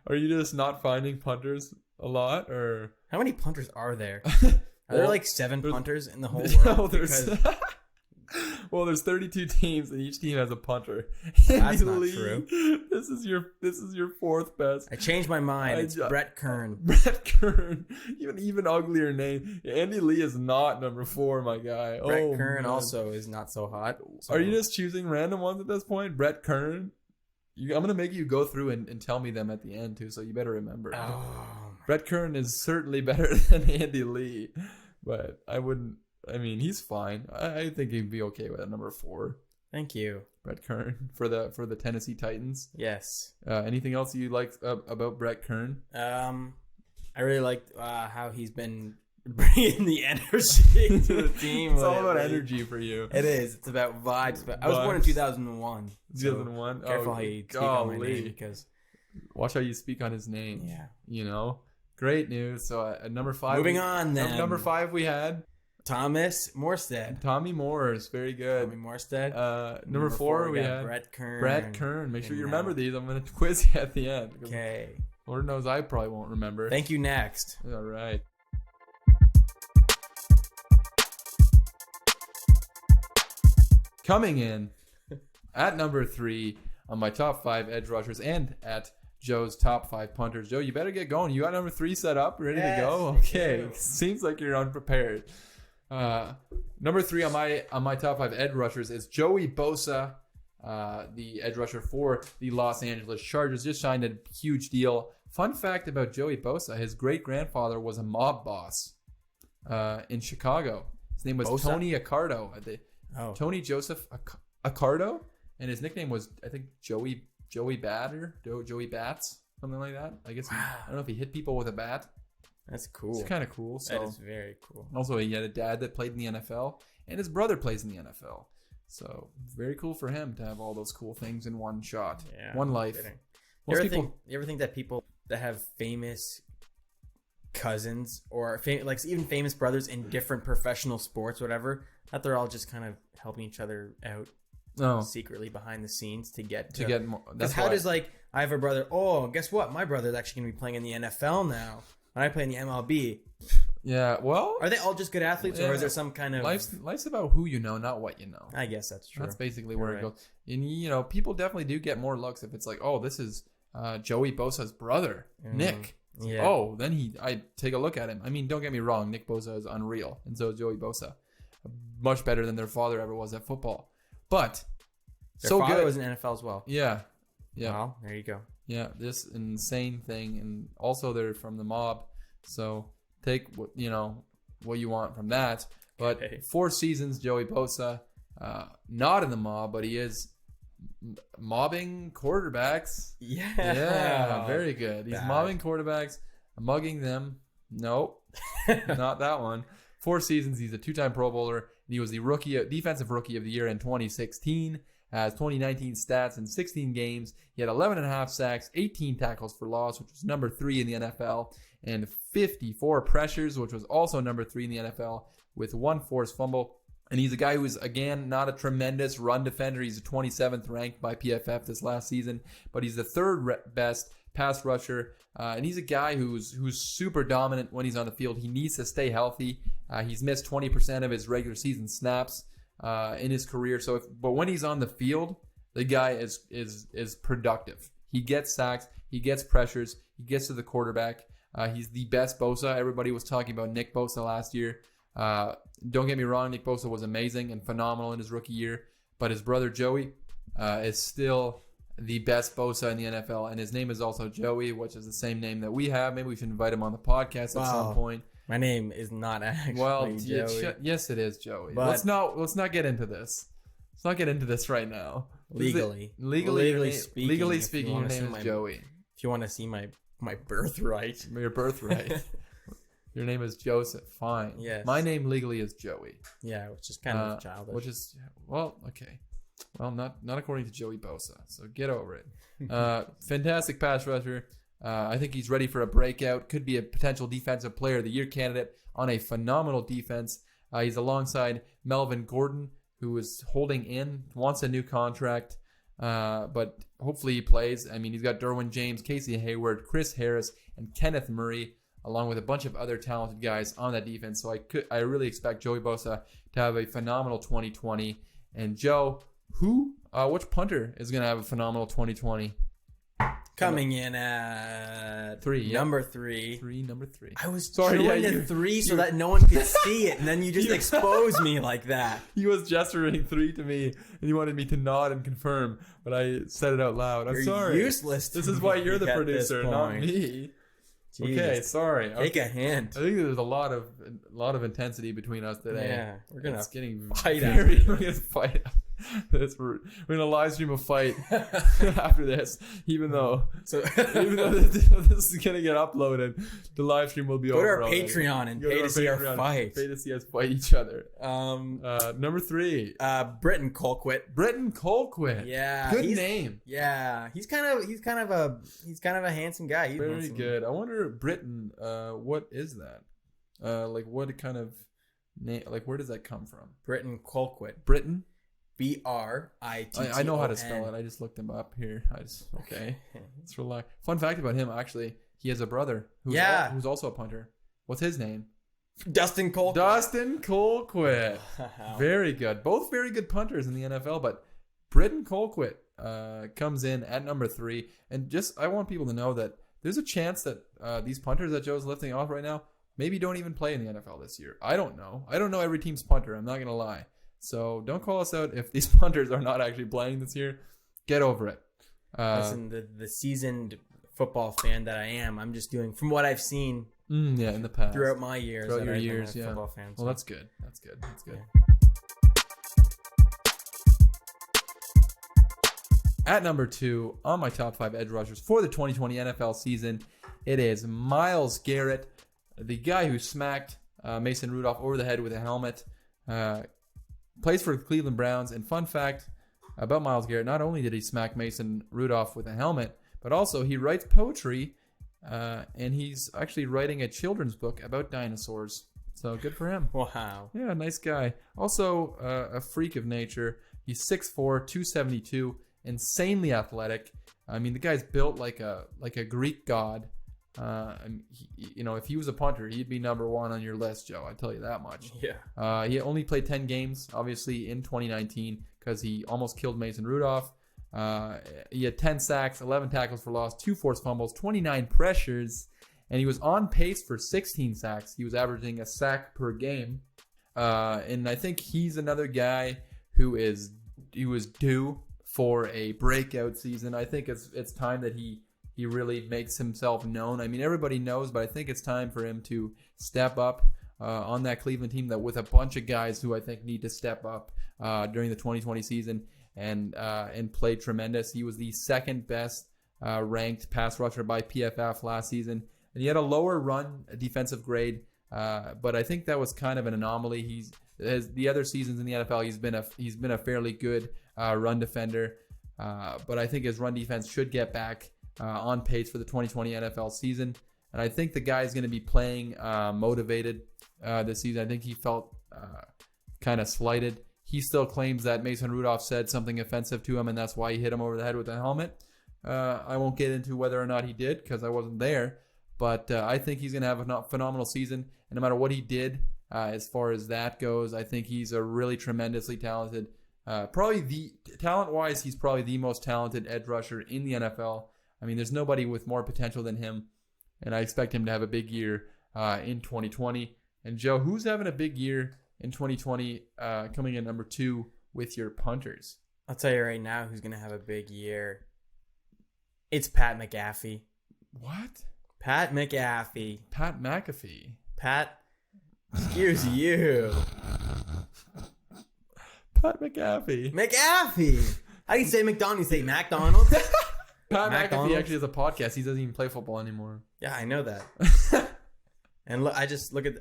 are you just not finding punters a lot, or how many punters are there? Are there like 7 punters in the whole world? No, well, there's 32 teams, and each team has a punter. That's not true. This is your 4th best. I changed my mind. It's Brett Kern. Brett Kern, even uglier name. Andy Lee is not number 4, my guy. Brett Kern also is not so hot. So. Are you just choosing random ones at this point? Brett Kern. I'm gonna make you go through and tell me them at the end too, so you better remember. Brett Kern is certainly better than Andy Lee, but he's fine. I think he'd be okay with number 4. Thank you, Brett Kern for the Tennessee Titans. Yes. Anything else you like about Brett Kern? I really liked how he's been bringing the energy to the team. It's all about energy for you. It is. It's about vibes. I was born in 2001. 2001. Careful how you speak on my name, because watch how you speak on his name. Yeah. Great news. So at number 5. Moving on then. Number 5 we had Thomas Morstead. Tommy Morris, very good. Tommy Morstead. Number 4 we had Brett Kern. Brett Kern. Make sure you remember these. I'm going to quiz you at the end. Okay. Lord knows I probably won't remember. Thank you. Next. All right. Coming in at number 3 on my top 5 edge rushers and at Joe's top 5 punters. Joe, you better get going. You got number 3 set up, ready to go? Okay. Seems like you're unprepared. Number 3 on my top 5 edge rushers is Joey Bosa, the edge rusher for the Los Angeles Chargers. Just signed a huge deal. Fun fact about Joey Bosa, his great-grandfather was a mob boss in Chicago. His name was Bosa? Tony Accardo. Tony Joseph Accardo, and his nickname was, I think, Joey Batter, Joey Bats, something like that. I guess I don't know if he hit people with a bat. That's cool. It's kind of cool. So. That is very cool. Also, he had a dad that played in the NFL, and his brother plays in the NFL. So very cool for him to have all those cool things in one shot, one life. You ever think that people that have famous cousins or even famous brothers in different professional sports, whatever, that they're all just kind of helping each other out secretly behind the scenes to get more. That's how does I have a brother. Oh, guess what? My brother's actually going to be playing in the NFL now. When I play in the MLB. Yeah, well, are they all just good athletes, or is there some kind of life's about who you know, not what you know? I guess that's true. That's basically where it goes. And people definitely do get more looks if it's like, oh, this is Joey Bosa's brother, Nick. Yeah. Oh, then I take a look at him. I mean, don't get me wrong, Nick Bosa is unreal, and so is Joey Bosa, much better than their father ever was at football. But their father was in NFL as well. Yeah. Well, there you go. Yeah, this insane thing, and also they're from the mob, so take what you want from that. But 4 seasons, Joey Bosa, not in the mob, but he is mobbing quarterbacks. Yeah, very good. He's mobbing quarterbacks, mugging them. Nope, not that one. 4 seasons. He's a 2-time Pro Bowler, and he was the defensive rookie of the year in 2016. Has 2019 stats in 16 games. He had 11.5 sacks, 18 tackles for loss, which was number 3 in the NFL, and 54 pressures, which was also number 3 in the NFL, with 1 forced fumble. And he's a guy who's, again, not a tremendous run defender. He's 27th ranked by PFF this last season, but he's the 3rd best pass rusher. And he's a guy who's super dominant when he's on the field. He needs to stay healthy. He's missed 20% of his regular season snaps in his career. But when he's on the field, the guy is productive. He gets sacks, he gets pressures, he gets to the quarterback. He's the best Bosa. Everybody was talking about Nick Bosa last year. Don't get me wrong, Nick Bosa was amazing and phenomenal in his rookie year, but his brother Joey is still the best Bosa in the NFL, and his name is also Joey, which is the same name that we have. Maybe we should invite him on the podcast at some point. My name is not actually Joey. Yes, it is Joey. But let's not get into this. Let's not get into this right now. Legally speaking, your name is Joey. If you want to see my birthright, your birthright. Your name is Joseph. Fine. Yes. My name legally is Joey. Yeah, which is kind of childish. Which is okay. Well, not according to Joey Bosa. So get over it. Fantastic pass rusher. I think he's ready for a breakout. Could be a potential defensive player of the year candidate on a phenomenal defense. He's alongside Melvin Gordon, who is holding in, wants a new contract, but hopefully he plays. I mean, he's got Derwin James, Casey Hayward, Chris Harris, and Kenneth Murray, along with a bunch of other talented guys on that defense. So I really expect Joey Bosa to have a phenomenal 2020. And Joe, which punter is going to have a phenomenal 2020? Coming in at number 3. Number 3. I was trying to 3 so that no one could see it, and then you just exposed me like that. He was gesturing 3 to me, and he wanted me to nod and confirm, but I said it out loud. I'm sorry. Useless. This is why you're the producer, not me. Jesus. Okay, sorry. Take a hint. I think there's a lot of intensity between us today. Yeah, we're gonna fight. We're gonna fight. We're gonna live stream a fight after this. Even though this is gonna get uploaded, the live stream will be over. Go to our Patreon and pay to see our fight. Pay to see us fight each other. Number 3. Britton Colquitt. Yeah, good name. Yeah, he's kind of a handsome guy. He's very good. I wonder, Britton. What is that? Like what kind of name? Like where does that come from? Britton Colquitt. Britton. Britton. I know how to spell it. I just looked him up here. Okay. Let's relax. Fun fact about him, actually, he has a brother who's also a punter. What's his name? Dustin Colquitt. Dustin Colquitt. Wow. Very good. Both very good punters in the NFL, but Britton Colquitt comes in at number 3. And I want people to know that there's a chance that these punters that Joe's lifting off right now maybe don't even play in the NFL this year. I don't know. I don't know every team's punter. I'm not going to lie. So don't call us out if these punters are not actually playing this year. Get over it. Listen, the seasoned football fan that I am, I'm just doing from what I've seen. In the past. Throughout my years. Throughout your years, yeah. Football fan, so. Well, that's good. That's good. Yeah. At number 2 on my top 5 edge rushers for the 2020 NFL season, it is Myles Garrett, the guy who smacked Mason Rudolph over the head with a helmet. Plays for the Cleveland Browns. And fun fact about Myles Garrett, not only did he smack Mason Rudolph with a helmet, but also he writes poetry. And he's actually writing a children's book about dinosaurs. So good for him. Wow. Yeah, nice guy. Also a freak of nature. He's 6'4", 272, insanely athletic. I mean, the guy's built like a Greek god. And if he was a punter, he'd be number 1 on your list, Joe. I tell you that much. Yeah. He only played 10 games, obviously, in 2019 because he almost killed Mason Rudolph. He had 10 sacks, 11 tackles for loss, 2 forced fumbles, 29 pressures, and he was on pace for 16 sacks. He was averaging a sack per game. And I think he's another guy he was due for a breakout season. I think it's time that he really makes himself known. I mean, everybody knows, but I think it's time for him to step up on that Cleveland team that with a bunch of guys who I think need to step up during the 2020 season. And played tremendous. He was the second best ranked pass rusher by PFF last season, and he had a lower run defensive grade. But I think that was kind of an anomaly. The other seasons in the NFL, he's been a fairly good run defender. But I think his run defense should get back on pace for the 2020 NFL season. And I think the guy's going to be playing motivated this season. I think he felt kind of slighted. He still claims that Mason Rudolph said something offensive to him, and that's why he hit him over the head with the helmet. I won't get into whether or not he did because I wasn't there, but I think he's going to have a phenomenal season. And no matter what he did, as far as that goes, I think he's a really tremendously talented, talent-wise, he's probably the most talented edge rusher in the NFL. I mean, there's nobody with more potential than him, and I expect him to have a big year in 2020. And Joe, who's having a big year in 2020, coming in number 2 with your punters? I'll tell you right now who's going to have a big year. It's Pat McAfee. What? Pat McAfee. Pat McAfee. Pat, excuse you. Pat McAfee. McAfee. How do you say McDonald's? You say McDonald's? Pat McDonald's? McAfee actually has a podcast. He doesn't even play football anymore. Yeah, I know that. And look,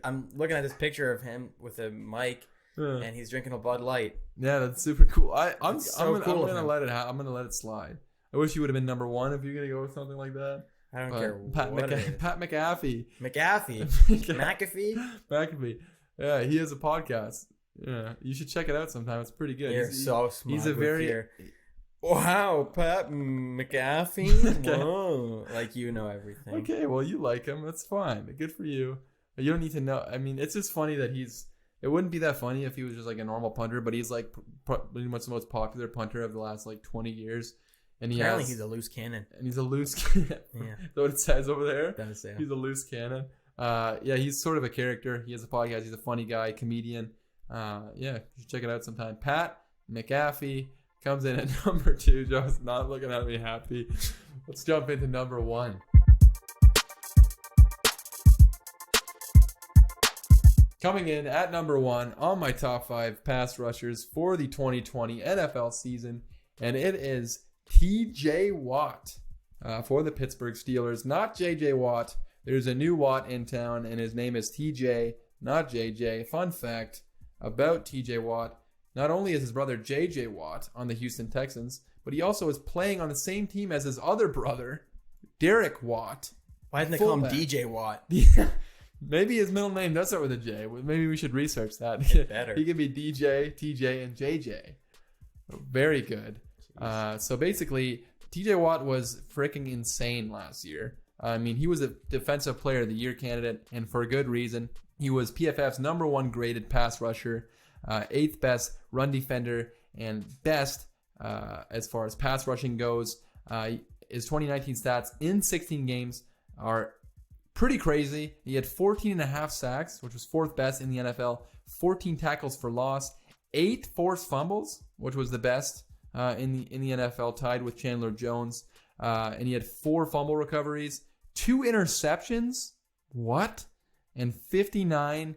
I'm looking at this picture of him with a mic, and he's drinking a Bud Light. Yeah, that's super cool. I'm gonna let it slide. I wish you would have been number 1 if you're gonna go with something like that. I don't care Pat what it is. Pat McAfee. McAfee. McAfee. Yeah, he has a podcast. Yeah, you should check it out sometime. It's pretty good. You're so smart. He's a very wow, Pat McAfee. Okay. Whoa, like you know everything. Okay, well you like him. That's fine. Good for you. You don't need to know. I mean, it's just funny that it wouldn't be that funny if he was just like a normal punter, but he's like pretty much the most popular punter of the last like 20 years. And apparently he's a loose cannon. And he's a loose cannon. Yeah. That's what it says over there. It does, yeah. He's a loose cannon. Yeah, he's sort of a character. He has a podcast. He's a funny guy, comedian. Yeah, you should check it out sometime. Pat McAfee comes in at number 2. Joe's not looking at me happy. Let's jump into number 1. Coming in at number 1 on my top 5 pass rushers for the 2020 NFL season, and it is TJ Watt for the Pittsburgh Steelers. Not JJ Watt. There's a new Watt in town, and his name is TJ, not JJ. Fun fact about TJ Watt: not only is his brother JJ Watt on the Houston Texans, but he also is playing on the same team as his other brother, Derek Watt. Why didn't they call him DJ Watt? Yeah. Maybe his middle name does start with a J. Maybe we should research that. Better. He could be DJ, TJ, and JJ. Very good. So basically, TJ Watt was freaking insane last year. I mean, he was a Defensive Player of the Year candidate, and for a good reason. He was PFF's number 1 graded pass rusher, 8th best run defender, and best as far as pass rushing goes. His 2019 stats in 16 games are pretty crazy. He had 14.5 sacks, which was 4th best in the NFL, 14 tackles for loss, 8 forced fumbles, which was the best in the NFL, tied with Chandler Jones. And he had 4 fumble recoveries, 2 interceptions, and 59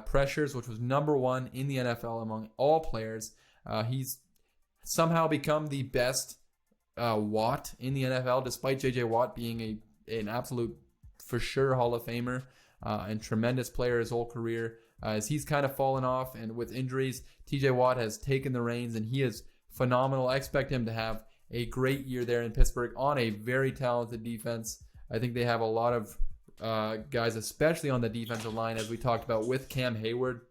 pressures, which was number 1 in the NFL among all players. He's somehow become the best Watt in the NFL, despite J.J. Watt being an absolute, for sure, Hall of Famer and tremendous player his whole career. As he's kind of fallen off, and with injuries, T.J. Watt has taken the reins, and he is phenomenal. I expect him to have a great year there in Pittsburgh on a very talented defense. I think they have a lot of guys, especially on the defensive line, as we talked about with Cam Hayward.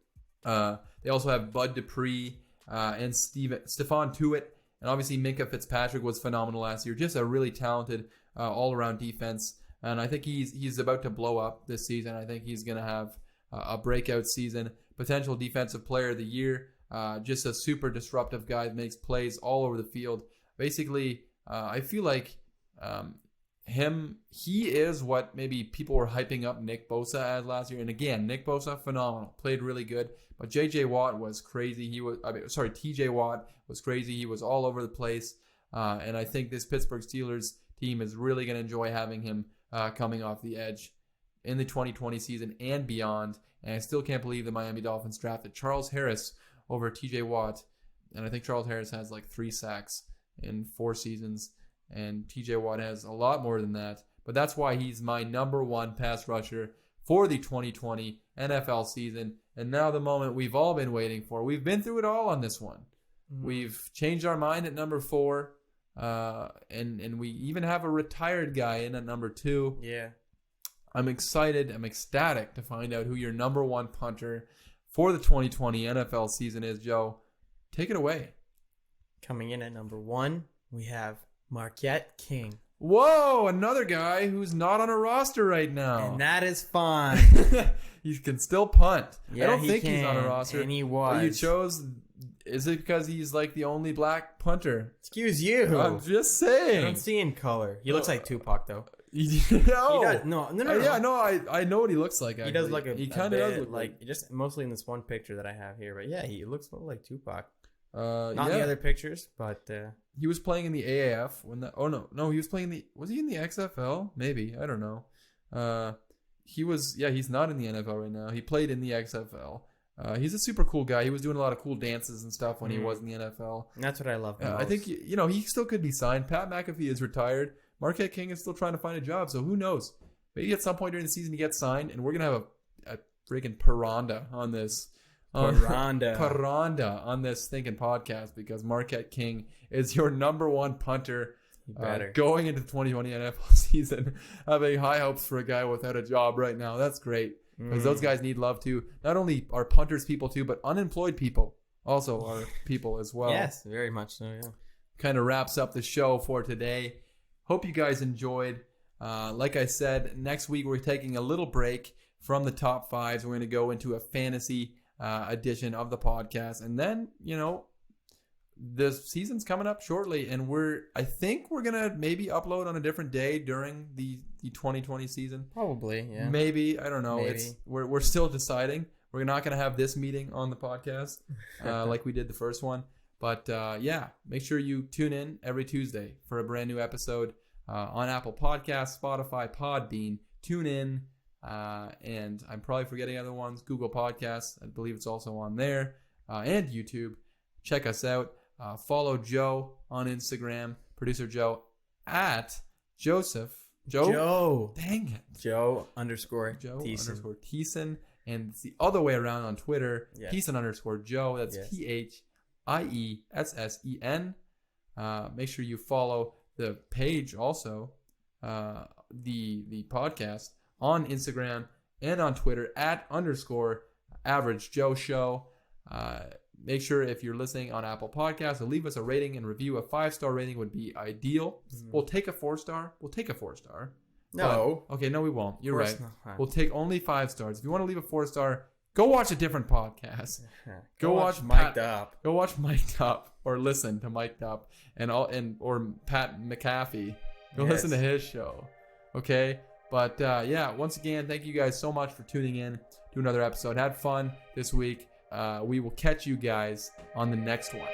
They also have Bud Dupree and Stephon Tuitt, and obviously Minkah Fitzpatrick was phenomenal last year. Just a really talented all-around defense, and I think he's about to blow up this season. I think he's going to have a breakout season, potential defensive player of the year. Just a super disruptive guy that makes plays all over the field. Basically, I feel like he is what maybe people were hyping up Nick Bosa as last year. And again, Nick Bosa, phenomenal, played really good. But J.J. Watt was crazy. T.J. Watt was crazy. He was all over the place. And I think this Pittsburgh Steelers team is really going to enjoy having him coming off the edge in the 2020 season and beyond. And I still can't believe the Miami Dolphins drafted Charles Harris over T.J. Watt. And I think Charles Harris has like 3 sacks in 4 seasons. And T.J. Watt has a lot more than that. But that's why he's my number 1 pass rusher for the 2020 NFL season. And now the moment we've all been waiting for. We've been through it all on this one. Mm-hmm. We've changed our mind at number 4. And we even have a retired guy in at number 2. Yeah. I'm excited. I'm ecstatic to find out who your number 1 punter for the 2020 NFL season is. Joe, take it away. Coming in at number 1, we have Marquette King. Whoa, another guy who's not on a roster right now. And that is fine. He can still punt. Yeah, I don't think he's on a roster. And he was. You chose, is it because he's like the only black punter? Excuse you. I'm just saying. I don't see in color. He looks like Tupac, though. No. He does. No. Yeah, no, I know what he looks like. Actually. He does look he kind of does look like just mostly in this one picture that I have here. But yeah, he looks a little like Tupac. Not yeah. the other pictures, but he was playing in the AAF when that. Oh no, he was playing was he in the XFL? Maybe, I don't know. He was. Yeah, he's not in the NFL right now. He played in the XFL. He's a super cool guy. He was doing a lot of cool dances and stuff when he was in the NFL. And that's what I love. I think he still could be signed. Pat McAfee is retired. Marquette King is still trying to find a job, so who knows? Maybe at some point during the season he gets signed, and we're gonna have a freaking paranda on this. Paranda on this thinking podcast, because Marquette King is your number 1 punter going into the 2020 NFL season. Having high hopes for a guy without a job right now. That's great, because those guys need love too. Not only are punters people too, but unemployed people also are people as well. Yes, very much so. Yeah. Kind of wraps up the show for today. Hope you guys enjoyed. Like I said, next week we're taking a little break from the top 5s. We're going to go into a fantasy edition of the podcast, and then the season's coming up shortly, and I think we're gonna maybe upload on a different day during the 2020 season. Probably, yeah. Maybe, I don't know. Maybe. We're still deciding. We're not gonna have this meeting on the podcast like we did the first one, but yeah, make sure you tune in every Tuesday for a brand new episode on Apple Podcasts, Spotify, Podbean. Tune in. And I'm probably forgetting other ones. Google Podcasts, I believe it's also on there, and YouTube. Check us out. Follow Joe on Instagram, producer Joe at Joseph. Joe. Dang it. Joe underscore Thiessen. And it's the other way around on Twitter. Yes. Thiessen underscore Joe. That's Thiessen. Make sure you follow the page also, the podcast, on Instagram and on Twitter at _Average Joe Show. Make sure if you're listening on Apple Podcasts to leave us a rating and review. A 5-star rating would be ideal. We'll take a 4-star. No. Okay, no, we won't. You're right. Not. We'll take only 5 stars. If you want to leave a 4-star, go watch a different podcast. Go watch Mic'd Up. Go watch Mic'd Up or listen to Mic'd Up or Pat McAfee. Go listen to his show. Okay? But yeah, once again, thank you guys so much for tuning in to another episode. Had fun this week. We will catch you guys on the next one.